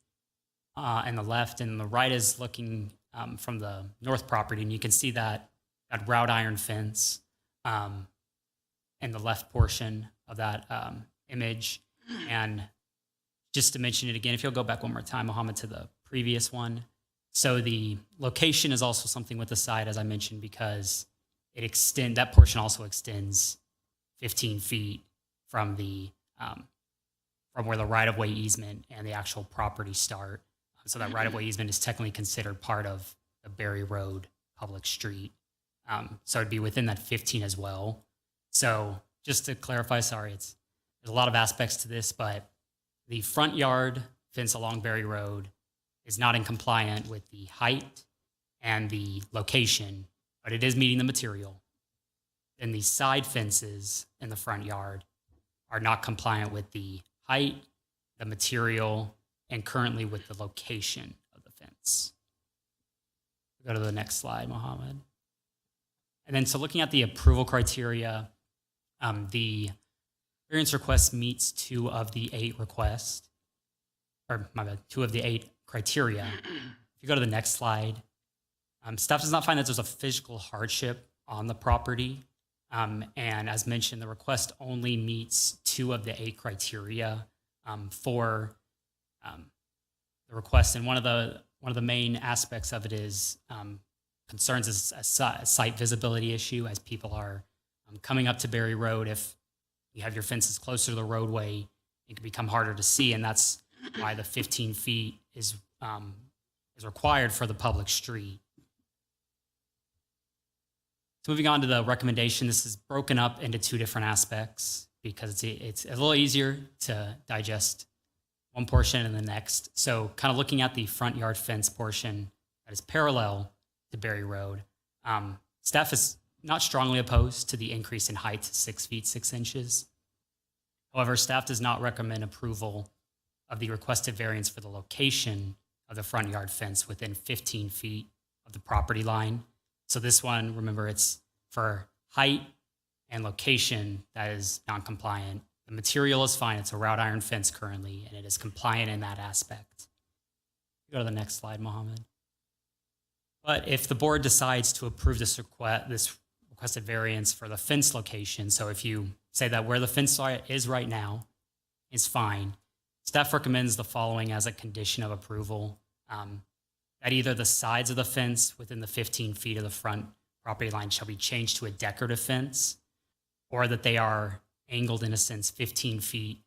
and the left, and the right is looking from the north property. And you can see that wrought iron fence in the left portion of that image. And just to mention it again, if you'll go back one more time, Mohammed, to the previous one. So the location is also something with the side, as I mentioned, because that portion also extends 15 feet from from where the right-of-way easement and the actual property start. So that right-of-way easement is technically considered part of the Berry Road public street. So it'd be within that 15 as well. So just to clarify, sorry, there's a lot of aspects to this, but the front yard fence along Berry Road is not in compliant with the height and the location, but it is meeting the material. And the side fences in the front yard are not compliant with the height, the material, and currently with the location of the fence. Go to the next slide, Mohammed. And then, so looking at the approval criteria, the variance request meets 2 of the 8 requests, or my bad, 2 of the 8 criteria. If you go to the next slide, staff does not find that there's a physical hardship on the property. And as mentioned, the request only meets 2 of the 8 criteria for the request. And one of the main aspects of it is concerns is a site visibility issue as people are coming up to Berry Road. If you have your fences closer to the roadway, it can become harder to see, and that's why the 15 feet is required for the public street. So moving on to the recommendation, this is broken up into 2 different aspects because it's a little easier to digest one portion and the next. So kind of looking at the front yard fence portion that is parallel to Berry Road, staff is not strongly opposed to the increase in height to 6 feet 6 inches. However, staff does not recommend approval of the requested variance for the location of the front yard fence within 15 feet of the property line. So this one, remember, it's for height and location that is non-compliant. The material is fine. It's a wrought iron fence currently, and it is compliant in that aspect. Go to the next slide, Mohammed. But if the board decides to approve this requested variance for the fence location, so if you say that where the fence is right now is fine, staff recommends the following as a condition of approval. That either the sides of the fence within the 15 feet of the front property line shall be changed to a decorative fence, or that they are angled in a sense 15 feet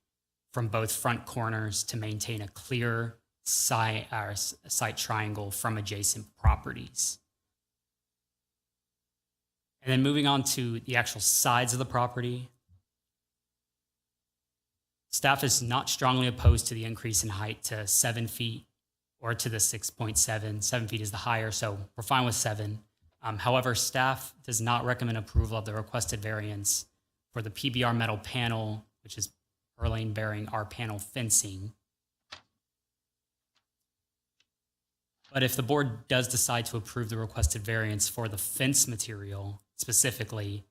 from both front corners to maintain a clear sight triangle from adjacent properties. And then moving on to the actual sides of the property, staff is not strongly opposed to the increase in height to 7 feet or to the 6.7. 7 feet is the higher, so we're fine with 7. However, staff does not recommend approval of the requested variance for the PBR metal panel, which is purlane bearing R panel fencing. But if the board does decide to approve the requested variance for the fence material specifically,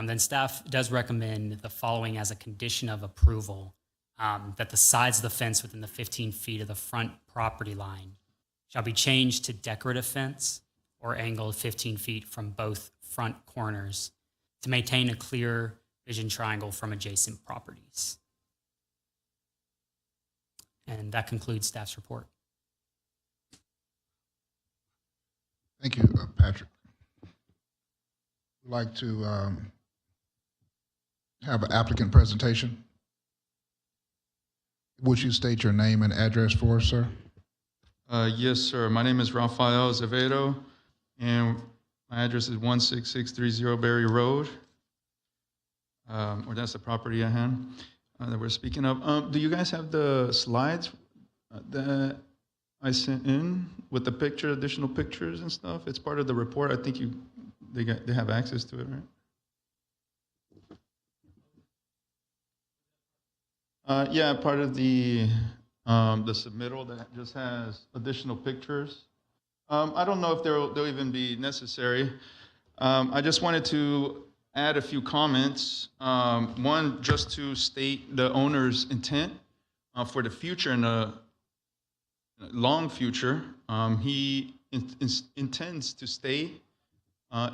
then staff does recommend the following as a condition of approval. That the sides of the fence within the 15 feet of the front property line shall be changed to decorative fence or angled 15 feet from both front corners to maintain a clear vision triangle from adjacent properties. And that concludes staff's report. Thank you, Patrick. I'd like to have an applicant presentation. Would you state your name and address for us, sir? Yes, sir. My name is Rafael Azevedo, and my address is 16630 Berry Road, or that's the property at hand that we're speaking of. Do you guys have the slides that I sent in with the additional pictures and stuff? It's part of the report. I think they have access to it, right? Yeah, part of the submittal that just has additional pictures. I don't know if they'll even be necessary. I just wanted to add a few comments. One, just to state the owner's intent for the future and the long future. He intends to stay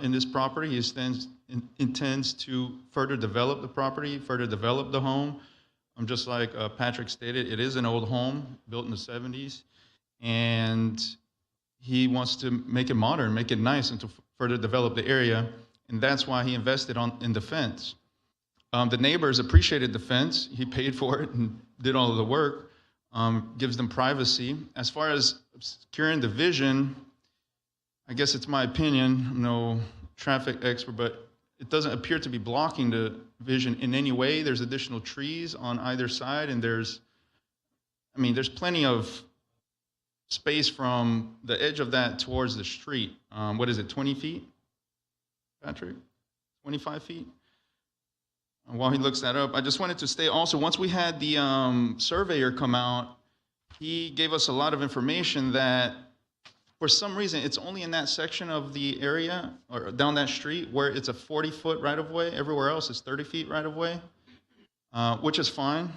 in this property. He intends to further develop the property, further develop the home. Just like Patrick stated, it is an old home built in the 70s, and he wants to make it modern, make it nice, and to further develop the area, and that's why he invested in the fence. The neighbors appreciated the fence. He paid for it and did all of the work, gives them privacy. As far as securing the vision, I guess it's my opinion, I'm no traffic expert, but it doesn't appear to be blocking the vision in any way. There's additional trees on either side, and there's plenty of space from the edge of that towards the street. What is it, 20 feet, Patrick? 25 feet? While he looks that up, I just wanted to state also, once we had the surveyor come out, he gave us a lot of information that for some reason it's only in that section of the area or down that street where it's a 40-foot right-of-way. Everywhere else is 30 feet right-of-way, which is fine.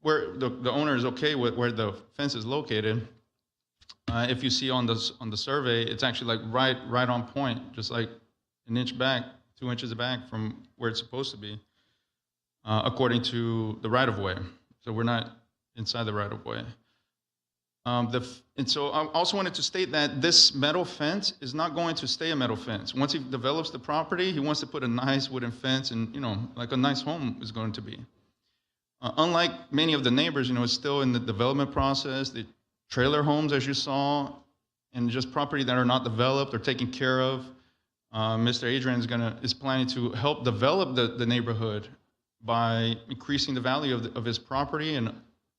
Where the owner is okay with where the fence is located. If you see on the survey, it's actually like right on point, just like an inch back, 2 inches back from where it's supposed to be, according to the right-of-way. So we're not inside the right-of-way. And so I also wanted to state that this metal fence is not going to stay a metal fence. Once he develops the property, he wants to put a nice wooden fence, and like a nice home is going to be. Unlike many of the neighbors, it's still in the development process. The trailer homes, as you saw, and just property that are not developed or taken care of. Mr. Adrian is planning to help develop the neighborhood by increasing the value of his property and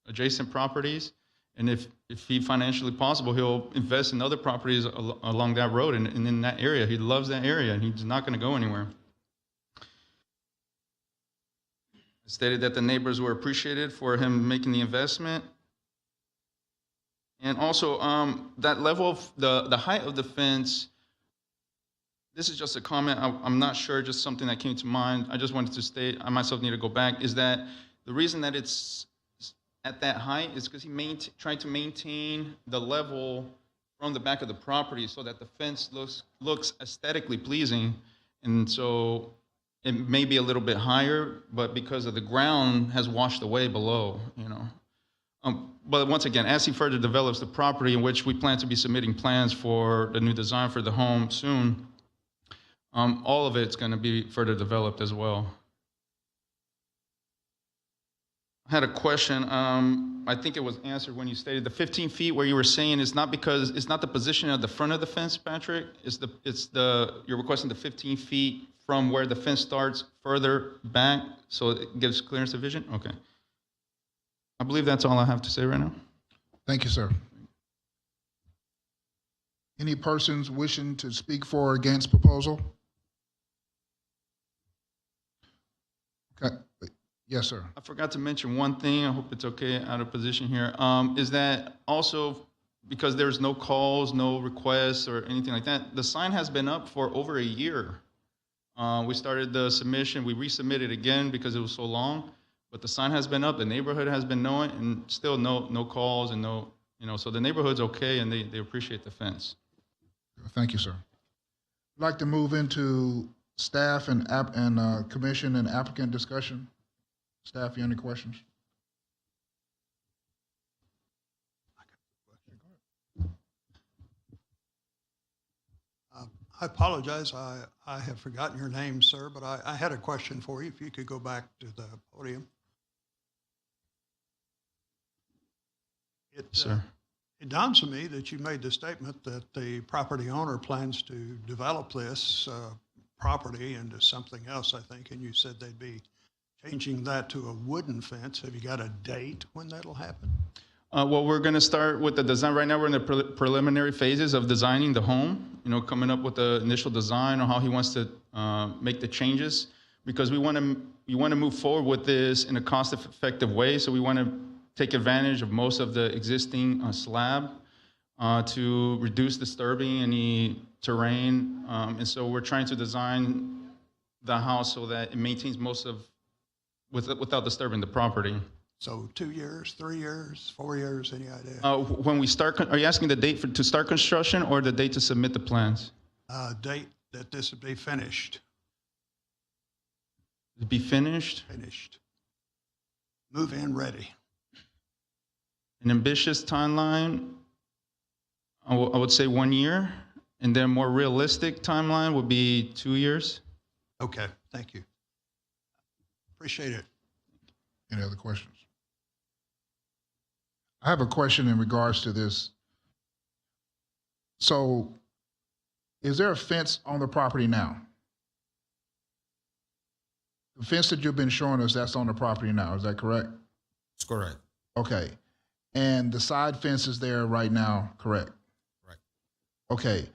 adjacent properties. And if he financially possible, he'll invest in other properties along that road and in that area. He loves that area, and he's not going to go anywhere. I stated that the neighbors were appreciated for him making the investment. And also, that level of the height of the fence, this is just a comment. I'm not sure, just something that came to mind. I just wanted to state, I myself need to go back, is that the reason that it's at that height is because he tried to maintain the level from the back of the property so that the fence looks aesthetically pleasing. And so it may be a little bit higher, but because of the ground has washed away below, But once again, as he further develops the property, in which we plan to be submitting plans for the new design for the home soon, all of it's going to be further developed as well. I had a question. I think it was answered when you stated the 15 feet where you were saying it's not because it's not the position of the front of the fence, Patrick. You're requesting the 15 feet from where the fence starts further back so it gives clearance of vision? Okay. I believe that's all I have to say right now. Thank you, sir. Any persons wishing to speak for or against proposal? Okay. Yes, sir. I forgot to mention one thing. I hope it's okay, out of position here. Is that also because there's no calls, no requests, or anything like that, the sign has been up for over a year. We started the submission. We resubmitted again because it was so long. But the sign has been up. The neighborhood has been knowing, and still no calls and no, So the neighborhood's okay, and they appreciate the fence. Thank you, sir. I'd like to move into staff and commission and applicant discussion. Staff, you have any questions? I apologize. I have forgotten your name, sir, but I had a question for you. If you could go back to the podium. Sir. It dawns on me that you made the statement that the property owner plans to develop this property into something else, I think, and you said they'd be changing that to a wooden fence. Have you got a date when that'll happen? Well, we're going to start with the design. Right now, we're in the preliminary phases of designing the home, coming up with the initial design on how he wants to make the changes, because we want to move forward with this in a cost-effective way. So we want to take advantage of most of the existing slab. to reduce disturbing any terrain. And so we're trying to design the house so that it maintains most of, without disturbing the property. So 2 years, 3 years, 4 years, any idea? When we start, are you asking the date to start construction or the date to submit the plans? Date that this would be finished. To be finished? Finished. Move in ready. An ambitious timeline, I would say 1 year. And then more realistic timeline would be 2 years. Okay, thank you. Appreciate it. Any other questions? I have a question in regards to this. So, is there a fence on the property now? The fence that you've been showing us, that's on the property now, is that correct? That's correct. Okay. And the side fence is there right now, correct? Right. Okay.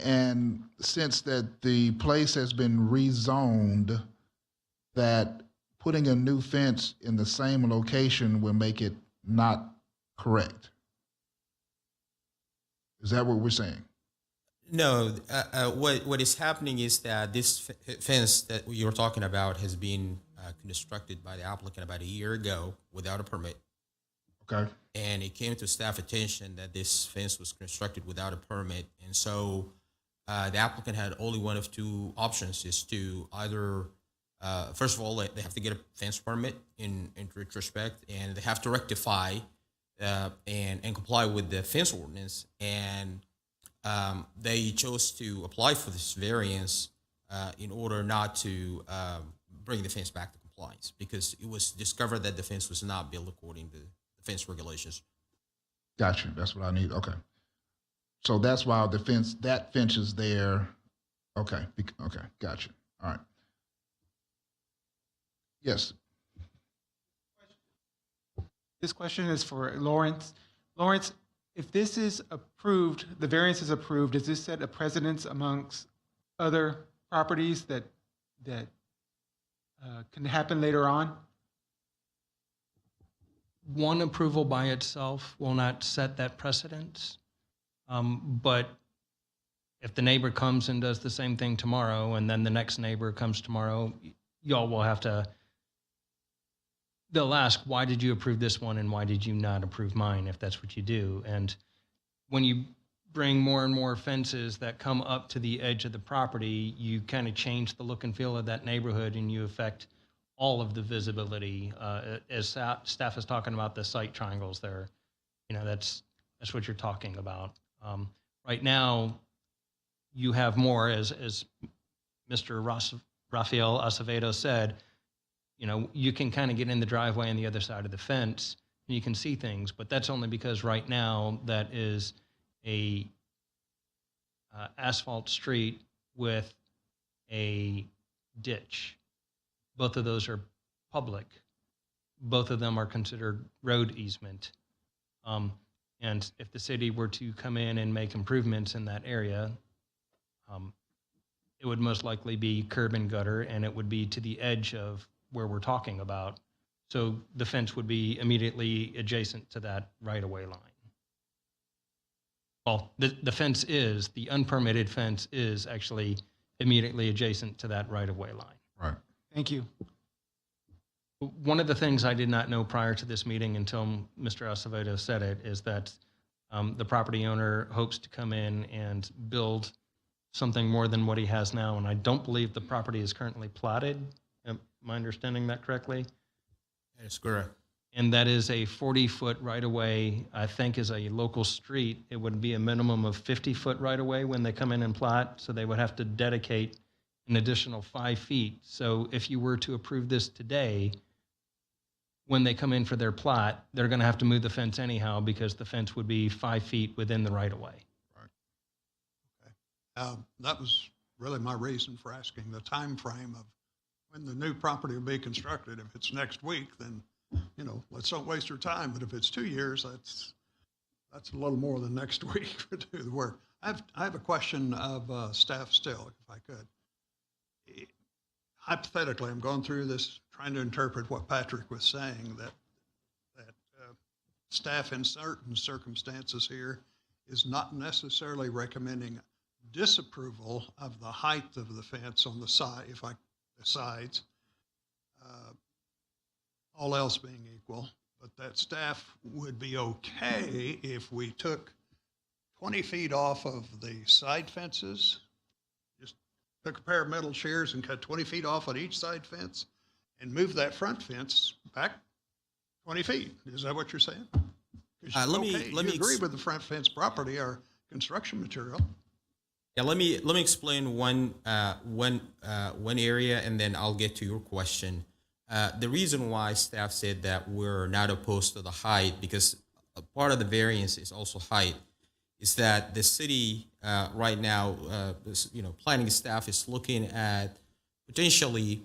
And since that the place has been rezoned, that putting a new fence in the same location will make it not correct. Is that what we're saying? No, what is happening is that this fence that you're talking about has been constructed by the applicant about a year ago without a permit. Okay. And it came to staff attention that this fence was constructed without a permit. And so the applicant had only one of two options, is to either, first of all, they have to get a fence permit in retrospect, and they have to rectify and comply with the fence ordinance. And they chose to apply for this variance in order not to bring the fence back to compliance, because it was discovered that the fence was not built according to the fence regulations. Gotcha. That's what I need. Okay. So that's why that fence is there. Okay. Okay. Gotcha. All right. Yes. This question is for Lawrence. Lawrence, if this is approved, the variance is approved, does this set a precedence amongst other properties that can happen later on? One approval by itself will not set that precedence. But if the neighbor comes and does the same thing tomorrow, and then the next neighbor comes tomorrow, y'all will have to, they'll ask, why did you approve this one and why did you not approve mine, if that's what you do. And when you bring more and more fences that come up to the edge of the property, you kind of change the look and feel of that neighborhood, and you affect all of the visibility. As staff is talking about the site triangles there, you know, that's what you're talking about. Right now, you have more, as Mr. Rafael Azevedo said, you know, you can kind of get in the driveway on the other side of the fence and you can see things, but that's only because right now that is a asphalt street with a ditch. Both of those are public. Both of them are considered road easement. And if the city were to come in and make improvements in that area, it would most likely be curb and gutter, and it would be to the edge of where we're talking about. So the fence would be immediately adjacent to that right-of-way line. Well, the fence is, the unpermitted fence is actually immediately adjacent to that right-of-way line. Right. Thank you. One of the things I did not know prior to this meeting until Mr. Azevedo said it is that the property owner hopes to come in and build something more than what he has now. And I don't believe the property is currently platted. Am I understanding that correctly? That is correct. And that is a 40-foot right-of-way, I think is a local street. It would be a minimum of 50-foot right-of-way when they come in and plat. So they would have to dedicate an additional 5 feet. So if you were to approve this today, when they come in for their plat, they're going to have to move the fence anyhow because the fence would be 5 feet within the right-of-way. That was really my reason for asking the time frame of when the new property will be constructed. If it's next week, then, you know, let's don't waste your time. But if it's 2 years, that's a little more than next week to do the work. I have a question of staff still, if I could. Hypothetically, I'm going through this, trying to interpret what Patrick was saying, that staff in certain circumstances here is not necessarily recommending disapproval of the height of the fence on the side, the sides, all else being equal, but that staff would be okay if we took 20 feet off of the side fences, just took a pair of metal shears and cut 20 feet off on each side fence and move that front fence back 20 feet. Is that what you're saying? Let me you agree with the front fence property or construction material. Yeah, let me explain one area, and then I'll get to your question. The reason why staff said that we're not opposed to the height, because a part of the variance is also height, is that the city right now, planning staff is looking at potentially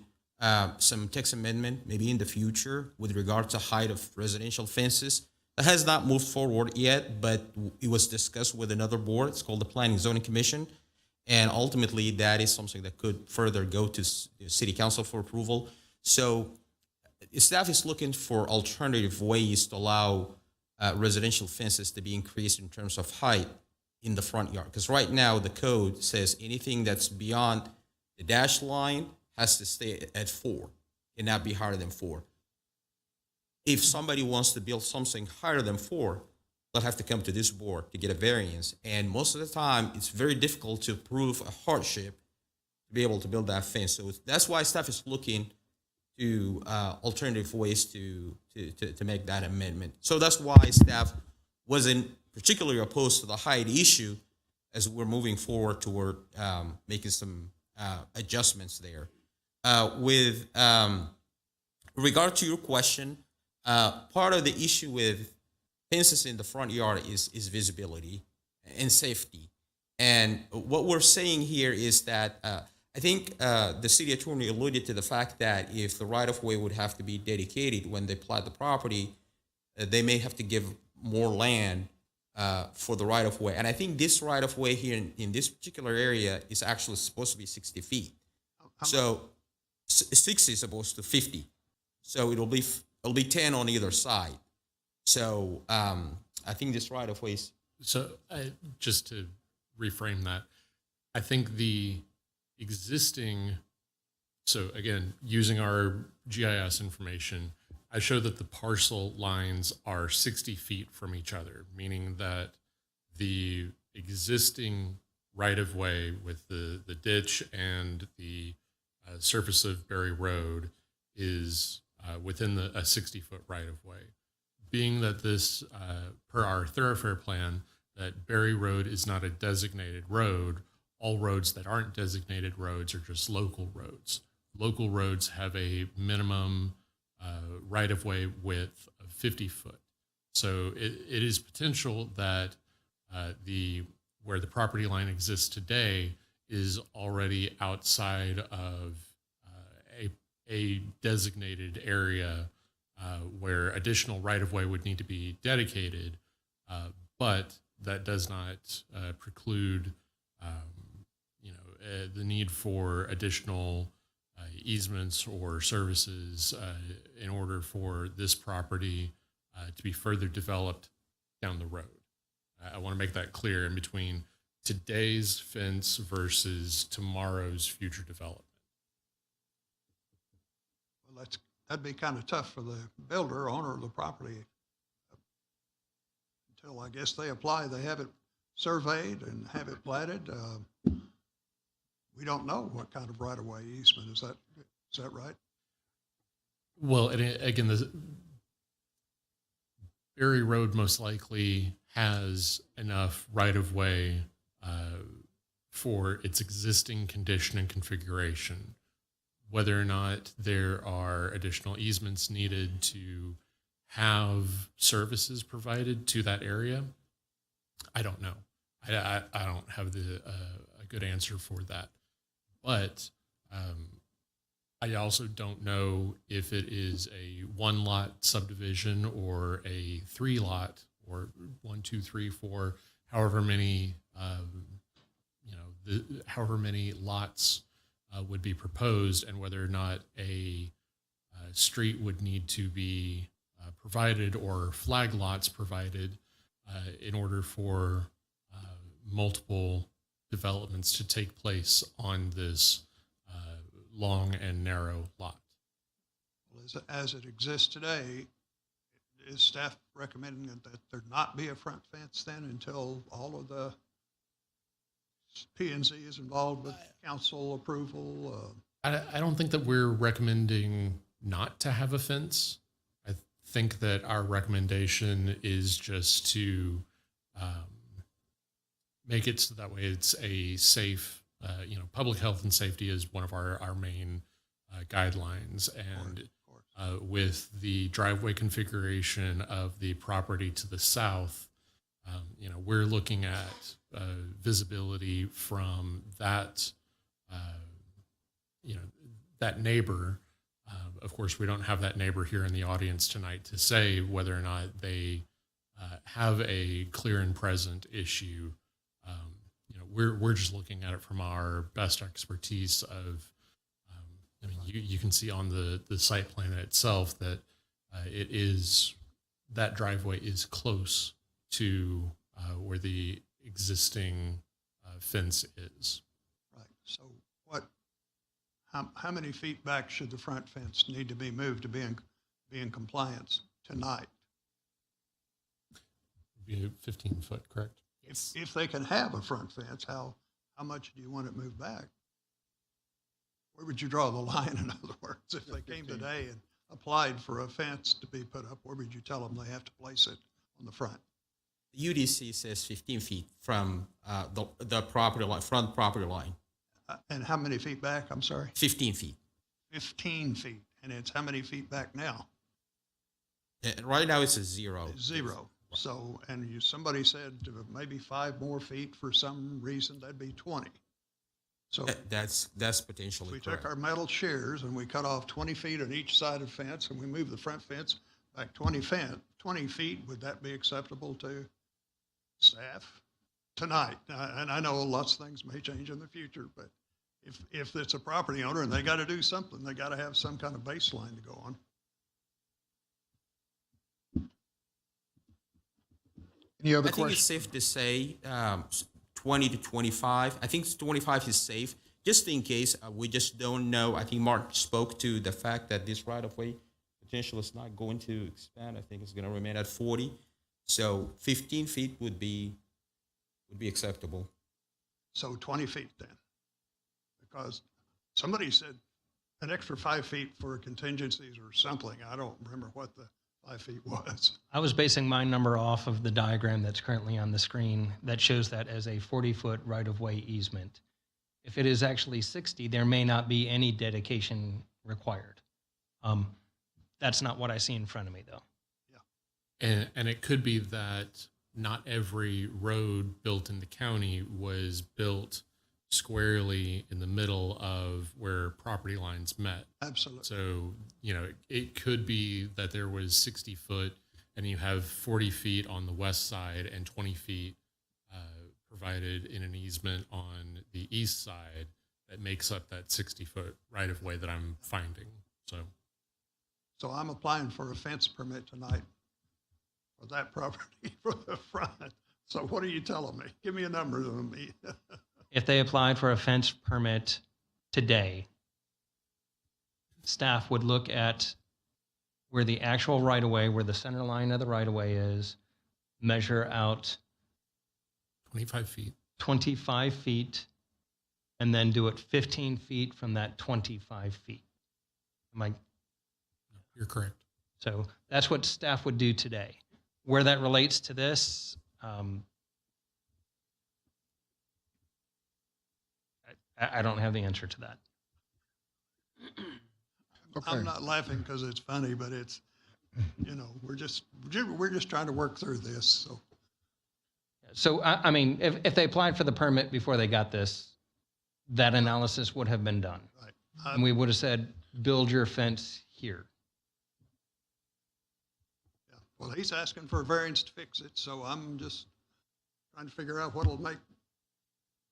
some text amendment, maybe in the future, with regard to height of residential fences. That has not moved forward yet, but it was discussed with another board. It's called the Planning and Zoning Commission. And ultimately, that is something that could further go to City Council for approval. So staff is looking for alternative ways to allow residential fences to be increased in terms of height in the front yard. Because right now, the code says anything that's beyond the dash line has to stay at 4, cannot be higher than 4. If somebody wants to build something higher than 4, they'll have to come to this board to get a variance. And most of the time, it's very difficult to prove a hardship to be able to build that fence. So that's why staff is looking to alternative ways to make that amendment. So that's why staff wasn't particularly opposed to the height issue as we're moving forward toward making some adjustments there. With regard to your question, part of the issue with fences in the front yard is visibility and safety. And what we're saying here is that I think the city attorney alluded to the fact that if the right-of-way would have to be dedicated when they plat the property, they may have to give more land for the right-of-way. And I think this right-of-way here in this particular area is actually supposed to be 60 feet. So 60 is opposed to 50. So it'll be 10 on either side. So I think this right-of-way is... So just to reframe that, I think the existing, so again, using our GIS information, I show that the parcel lines are 60 feet from each other, meaning that the existing right-of-way with the ditch and the surface of Berry Road is within a 60-foot right-of-way. Being that this, per our thoroughfare plan, that Berry Road is not a designated road, all roads that aren't designated roads are just local roads. Local roads have a minimum right-of-way width of 50 foot. So it is potential that where the property line exists today is already outside of a designated area where additional right-of-way would need to be dedicated, but that does not preclude the need for additional easements or services in order for this property to be further developed down the road. I want to make that clear in between today's fence versus tomorrow's future development. Well, that'd be kind of tough for the builder, owner of the property. Until I guess they apply, they have it surveyed and have it platted. We don't know what kind of right-of-way easement. Is that right? Well, and again, the Berry Road most likely has enough right-of-way for its existing condition and configuration. Whether or not there are additional easements needed to have services provided to that area, I don't know. I don't have a good answer for that. But I also don't know if it is a 1-lot subdivision or a 3-lot or 1, 2, 3, 4, however many however many lots would be proposed, and whether or not a street would need to be provided or flag lots provided in order for multiple developments to take place on this long and narrow lot. Well, as it exists today, is staff recommending that there not be a front fence then until all of the P&Z is involved with council approval? I don't think that we're recommending not to have a fence. I think that our recommendation is just to make it so that way it's a safe, public health and safety is one of our main guidelines. And with the driveway configuration of the property to the south, we're looking at visibility from that, that neighbor. Of course, we don't have that neighbor here in the audience tonight to say whether or not they have a clear and present issue. We're just looking at it from our best expertise of, you can see on the site plan itself that that driveway is close to where the existing fence is. Right. So how many feet back should the front fence need to be moved to be in compliance tonight? Be 15 foot, correct? Yes. If they can have a front fence, how much do you want it moved back? Where would you draw the line, in other words? If they came today and applied for a fence to be put up, where would you tell them they have to place it on the front? The UDC says 15 feet from the property line, front property line. And how many feet back? I'm sorry? 15 feet. 15 feet. And it's how many feet back now? Right now it's a 0. 0. So, and somebody said maybe 5 more feet for some reason, that'd be 20. So that's potentially we correct. took our metal shears and we cut off 20 feet on each side of the fence and we moved the front fence back 20 feet. Would that be acceptable to staff tonight? And I know lots of things may change in the future, but if it's a property owner and they got to do something, they got to have some kind of baseline to go on. Any other I think it's questions? safe to say 20 to 25. I think 25 is safe, just in case we just don't know. I think Mark spoke to the fact that this right-of-way potential is not going to expand. I think it's going to remain at 40. So 15 feet would be acceptable. So 20 feet then, because somebody said an extra 5 feet for contingencies or something. I don't remember what the 5 feet was. I was basing my number off of the diagram that's currently on the screen that shows that as a 40-foot right-of-way easement. If it is actually 60, there may not be any dedication required. That's not what I see in front of me, though. Yeah. And it could be that not every road built in the county was built squarely in the middle of where property lines met. Absolutely. So, it could be that there was 60 foot and you have 40 feet on the west side and 20 feet provided in an easement on the east side that makes up that 60 foot right of way that I'm finding. So I'm applying for a fence permit tonight for that property for the front. So what are you telling me? Give me a number on me. If they applied for a fence permit today, staff would look at where the actual right-of-way, where the center line of the right-of-way is, measure out 25 feet. 25 feet, and then do it 15 feet from that 25 feet. You're correct. So that's what staff would do today. Where that relates to this, I don't have the answer to that. Okay. I'm not laughing because it's funny, but it's, we're just trying to work through this. So, I mean, if they applied for the permit before they got this, that analysis would have been done. Right. And we would have said, build your fence here. Yeah. Well, he's asking for a variance to fix it, so I'm just trying to figure out what'll make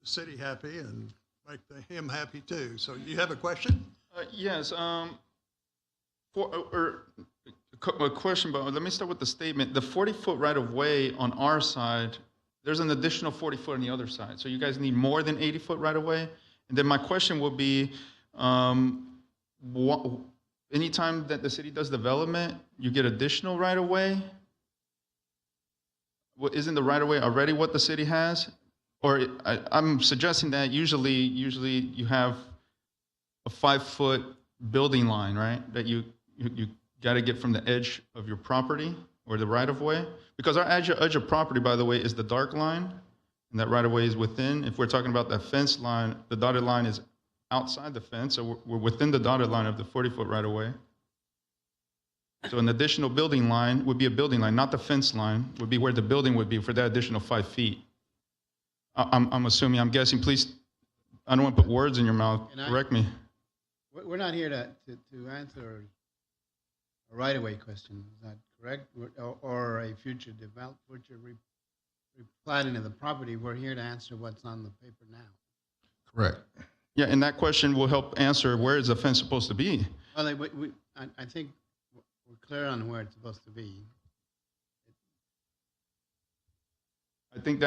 the city happy and make him happy too. So you have a question? Yes. A A question, but let me start with the statement. The 40-foot right-of-way on our side, there's an additional 40-foot on the other side. So you guys need more than 80-foot right-of-way? And then my question will be, anytime that the city does development, you get additional right-of-way? Well, isn't the right-of-way already what the city has? Or I'm suggesting that usually you have a 5-foot building line, right? That you got to get from the edge of your property or the right-of-way. Because our edge of property, by the way, is the dark line, and that right-of-way is within. If we're talking about that fence line, the dotted line is outside the fence, so we're within the dotted line of the 40-foot right-of-way. So an additional building line would be a building line, not the fence line, would be where the building would be for that additional 5 feet. I'm assuming, I'm guessing, please, I don't want to put words in your mouth, correct me. We're not here to answer a right-of-way question, is that correct? Or a future replatting of the property. We're here to answer what's on the paper now. Correct. Yeah, and that question will help answer where is the fence supposed to be. Well, I think we're clear on where it's supposed to be. I think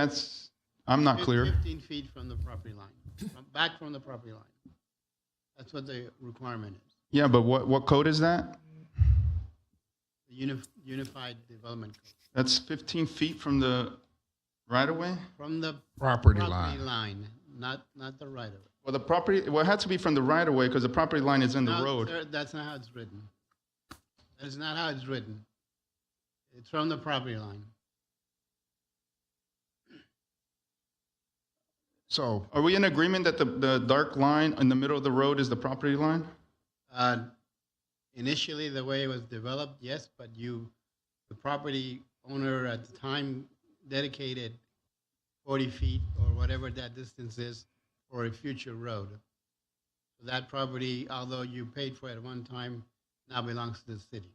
I'm not clear. 15 feet from the property line, back from the property line. That's what the requirement is. Yeah, but what code is that? The Unified Development Code. That's 15 feet from the right-of-way? From the Property line, not the right-of-way. Well, it had to be from the right-of-way because the property line is in the road. Sir, that's not how it's written. That is not how it's written. It's from the property line. So, are we in agreement that the dark line in the middle of the road is the property line? Initially, the way it was developed, yes, but the property owner at the time dedicated 40 feet or whatever that distance is for a future road. So that property, although you paid for it at one time, now belongs to the city.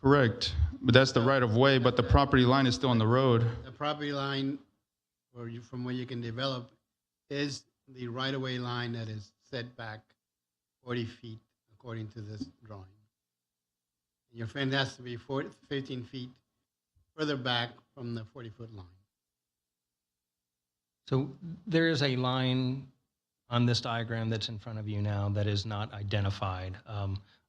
Correct, but that's the right-of-way, but the property line is still on the road. The property line from where you can develop is the right-of-way line that is set back 40 feet according to this drawing. Your fence has to be 15 feet further back from the 40-foot line. So there is a line on this diagram that's in front of you now that is not identified.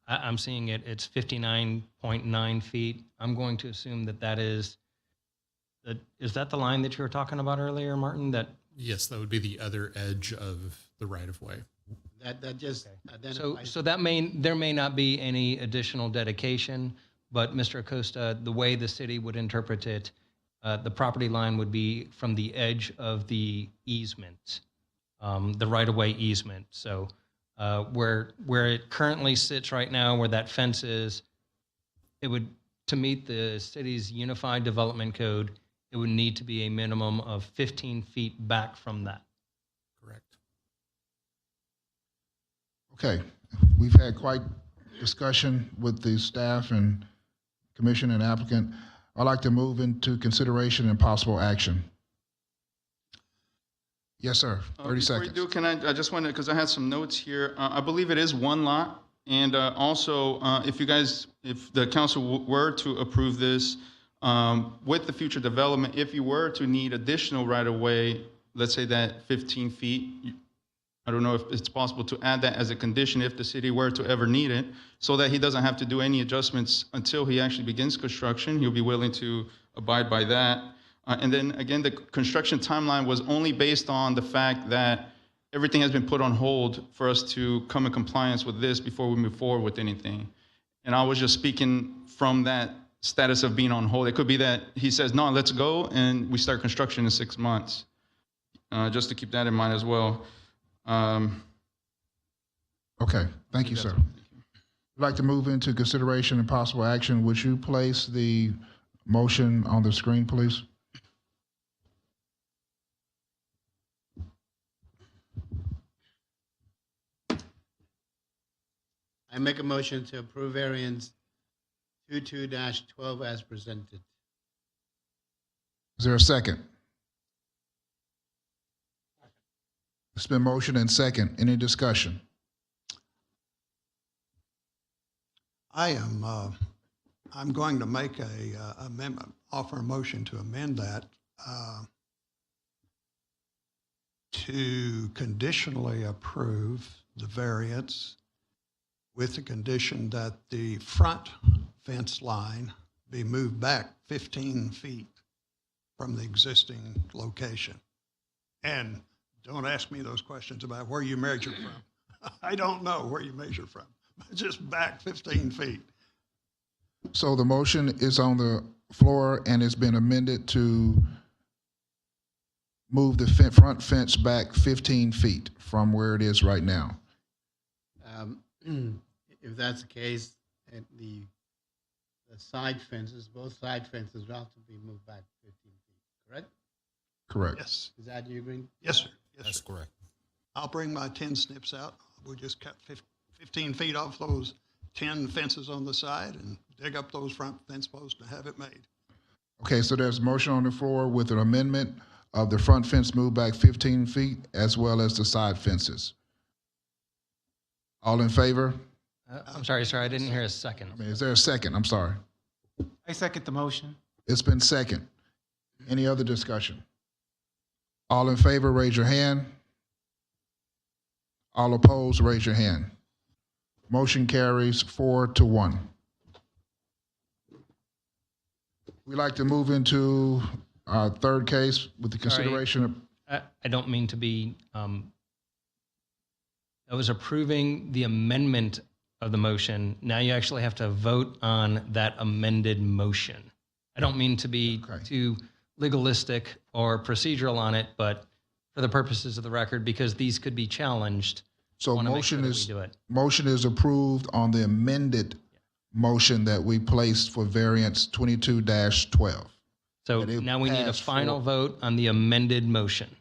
I'm seeing it's 59.9 feet. I'm going to assume that is that the line that you were talking about earlier, Martin? Yes, that would be the other edge of the right-of-way. That just identifies. So there may not be any additional dedication, but Mr. Acosta, the way the city would interpret it, the property line would be from the edge of the easement, the right-of-way easement. So where it currently sits right now, where that fence is, it would, to meet the city's Unified Development Code, it would need to be a minimum of 15 feet back from that. Correct. okay, we've had quite discussion with the staff and commission and applicant. I'd like to move into consideration and possible action. Yes, sir. 30 seconds. Before you do, I just wanted, because I had some notes here. I believe it is one lot. And also, if the council were to approve this with the future development, if you were to need additional right-of-way, let's say that 15 feet, I don't know if it's possible to add that as a condition if the city were to ever need it, so that he doesn't have to do any adjustments until he actually begins construction. He'll be willing to abide by that. And then again, the construction timeline was only based on the fact that everything has been put on hold for us to come in compliance with this before we move forward with anything. And I was just speaking from that status of being on hold. It could be that he says, no, let's go, and we start construction in 6 months. Just to keep that in mind as well. Okay, thank you, sir. I'd like to move into consideration and possible action. Would you place the motion on the screen, please? I make a motion to approve variance 22-12 as presented. Is there a second? It's been motion and second. Any discussion? I am I'm going to make a amendment, offer a motion to amend that to conditionally approve the variance with the condition that the front fence line be moved back 15 feet from the existing location. And don't ask me those questions about where you measure from. I don't know where you measure from. Just back 15 feet. So the motion is on the floor and it's been amended to move the front fence back 15 feet from where it is right now. If that's the case, and the side fences, both side fences will have to be moved back 15 feet, correct? Correct. Yes. Is that you agreeing? Yes, sir. Yes, That's sir. correct. I'll bring my 10 snips out. We'll just cut 15 feet off those 10 fences on the side and dig up those front fence posts and have it made. Okay, so there's a motion on the floor with an amendment of the front fence moved back 15 feet as well as the side fences. All in favor? I'm sorry, sir, I didn't hear a second. I mean, is there a second? I'm sorry. I second the motion. It's been second. Any other discussion? All in favor, raise your hand. All opposed, raise your hand. Motion carries 4-1. We'd like to move into our third case with the consideration of. I don't mean to be, I was approving the amendment of the motion. Now you actually have to vote on that amended motion. I don't mean to be too legalistic or procedural on it, but for the purposes of the record, because these could be challenged. So I wanna make motion sure that is we do it. motion is approved on the amended motion that we placed for variance 22-12. So And it now we need a passed final for- vote on the amended motion.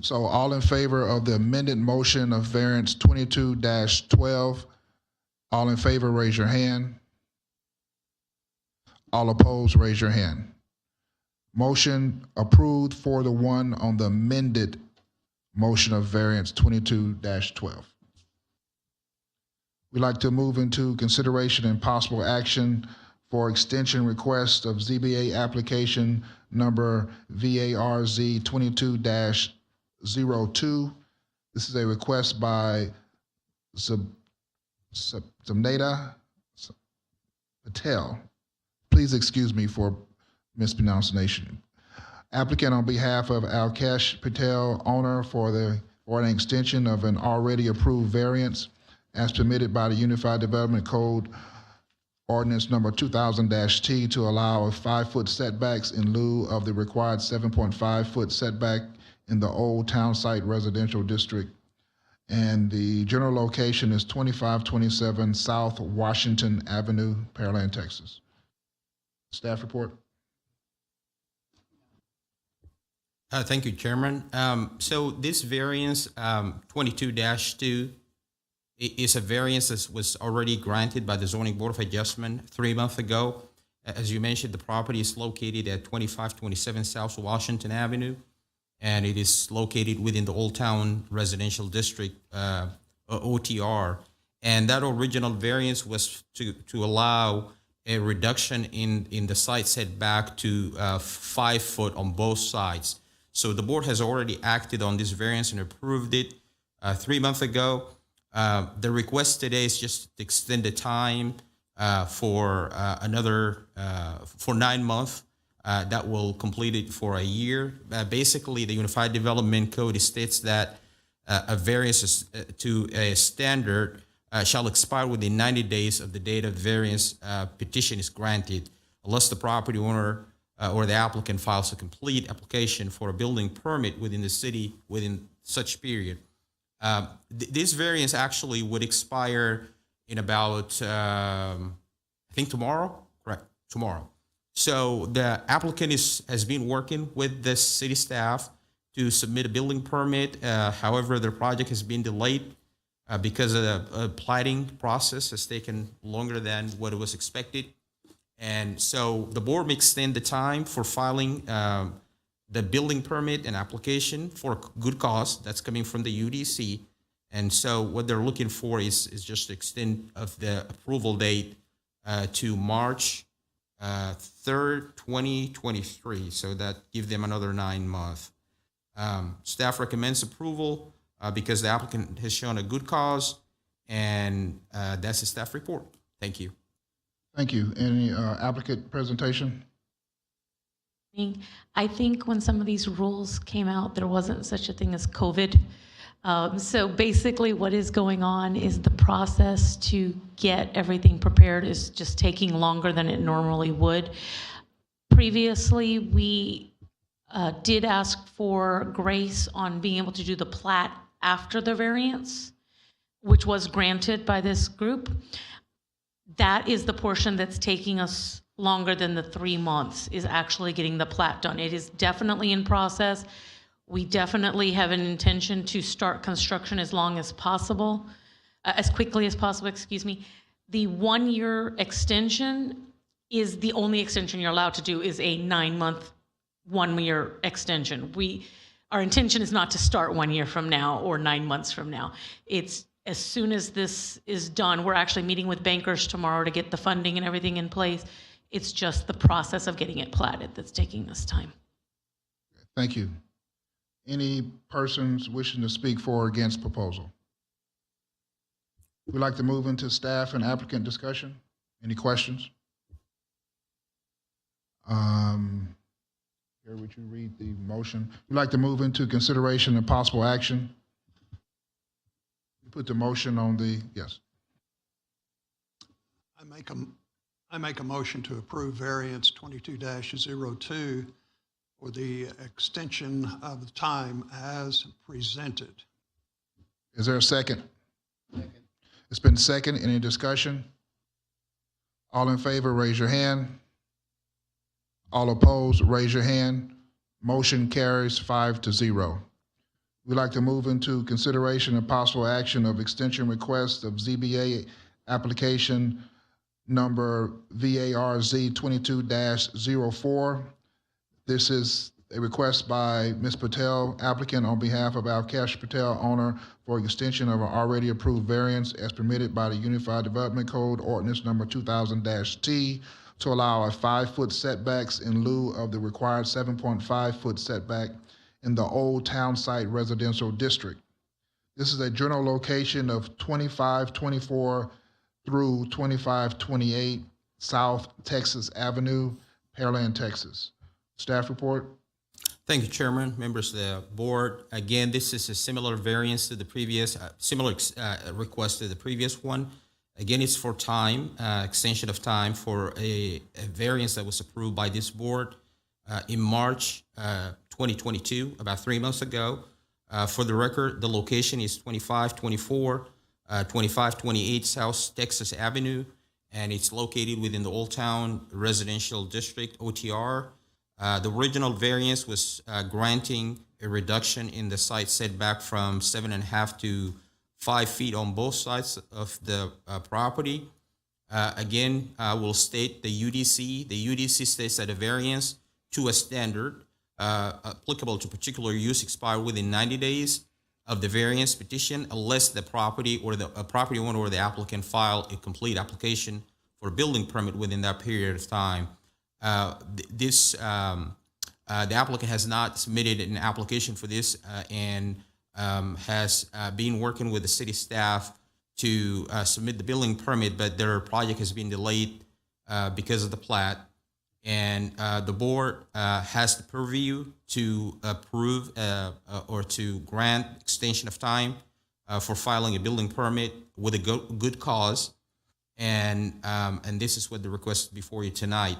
So all in favor of the amended motion of variance 22-12, all in favor, raise your hand. All opposed, raise your hand. Motion approved 4-1 on the amended motion of variance 22-12. We'd like to move into consideration and possible action for extension request of ZBA application number VARZ 22-02. This is a request by Zamneda Patel. Please excuse me for mispronunciation. Applicant on behalf of Alkesh Patel, owner for an extension of an already approved variance as permitted by the Unified Development Code Ordinance number 2000-T to allow a 5-foot setbacks in lieu of the required 7.5-foot setback in the old town site residential district. And the general location is 2527 South Washington Avenue, Pearland, Texas. Staff report. Thank you, Chairman. So this variance 22-2 is a variance that was already granted by the Zoning Board of Adjustment 3 months ago. As you mentioned, the property is located at 2527 South Washington Avenue, and it is located within the Old Town Residential District, OTR. And that original variance was to allow a reduction in the side setback to 5 foot on both sides. So the board has already acted on this variance and approved it 3 months ago. The request today is just to extend the time for another for 9 months. That will complete it for a year. Basically, the Unified Development Code states that a variance to a standard shall expire within 90 days of the date of the variance petition is granted, unless the property owner or the applicant files a complete application for a building permit within the city within such period. This variance actually would expire in about, I think tomorrow, correct, tomorrow. So the applicant has been working with the city staff to submit a building permit. However, the project has been delayed because of the plating process has taken longer than what was expected. And so the board may extend the time for filing the building permit and application for good cause that's coming from the UDC. And so what they're looking for is just extent of the approval date to March 3rd, 2023. So that gives them another 9 months. Staff recommends approval because the applicant has shown a good cause, and that's the staff report. Thank you. Thank you. Any applicant presentation? I think when some of these rules came out, there wasn't such a thing as COVID. So basically what is going on is the process to get everything prepared is just taking longer than it normally would. Previously, we did ask for grace on being able to do the plat after the variance, which was granted by this group. That is the portion that's taking us longer than the 3 months, is actually getting the plat done. It is definitely in process. We definitely have an intention to start construction as long as possible, as quickly as possible, excuse me. The 1 year extension is the only extension you're allowed to do, is a 9-month, 1 year extension. Our intention is not to start 1 year from now or 9 months from now. It's as soon as this is done. We're actually meeting with bankers tomorrow to get the funding and everything in place. It's just the process of getting it platted that's taking this time. Thank you. Any persons wishing to speak for or against proposal? We'd like to move into staff and applicant discussion. Any questions? Here, would you read the motion? We'd like to move into consideration and possible action. You put the motion on the, yes. I make a motion to approve variance 22-02 for the extension of the time as presented. Is there a second? Second. It's been second. Any discussion? All in favor, raise your hand. All opposed, raise your hand. Motion carries 5-0. We'd like to move into consideration and possible action of extension request of ZBA application number VARZ 22-04. This is a request by Ms. Patel, applicant, on behalf of Alkesh Patel, owner, for extension of an already approved variance as permitted by the Unified Development Code, Ordinance number 2000-T, to allow a 5-foot setbacks in lieu of the required 7.5-foot setback in the Old Town Site Residential District. This is a general location of 2524 through 2528 South Texas Avenue, Pearland, Texas. Staff report. Thank you, Chairman, members of the board. Again, this is a similar variance to the previous, similar request to the previous one. Again, it's for time, extension of time for a variance that was approved by this board in March 2022, about 3 months ago. For the record, the location is 2524, 2528 South Texas Avenue, and it's located within the Old Town Residential District, OTR. The original variance was granting a reduction in the site setback from 7.5 to 5 feet on both sides of the property. Again, I will state the UDC. The UDC states that a variance to a standard applicable to particular use expire within 90 days of the variance petition, unless the property or the property owner or the applicant file a complete application for a building permit within that period of time. The applicant has not submitted an application for this and has been working with the city staff to submit the building permit, but their project has been delayed because of the plat. And the board has the purview to approve or to grant extension of time for filing a building permit with a good cause. And this is what the request is before you tonight.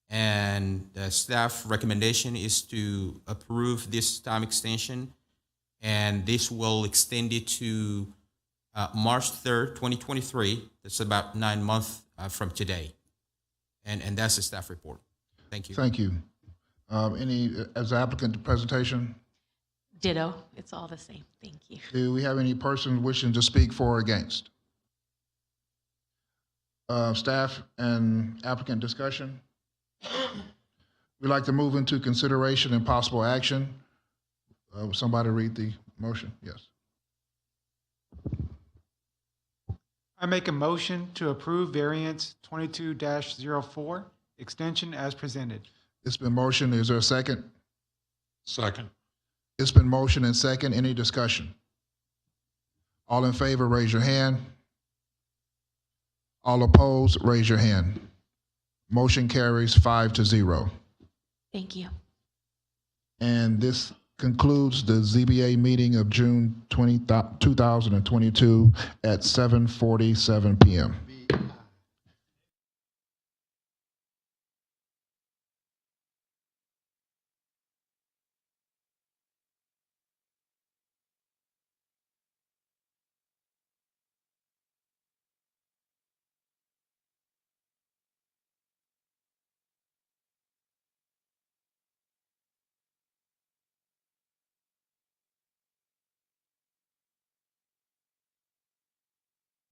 And the staff recommendation is to approve this time extension, and this will extend it to March 3rd, 2023. That's about 9 months from today. And that's the staff report. Thank you. Thank you. Any, as applicant presentation? Ditto. It's all the same. Thank you. Do we have any persons wishing to speak for or against? Staff and applicant discussion? We'd like to move into consideration and possible action. Somebody read the motion? Yes. I make a motion to approve variance 22-04, extension as presented. It's been motioned. Is there a second? Second. It's been motioned and second. Any discussion? All in favor, raise your hand. All opposed, raise your hand. Motion carries 5-0. Thank you. And this concludes the ZBA meeting of June 2022 at 7:47 p.m.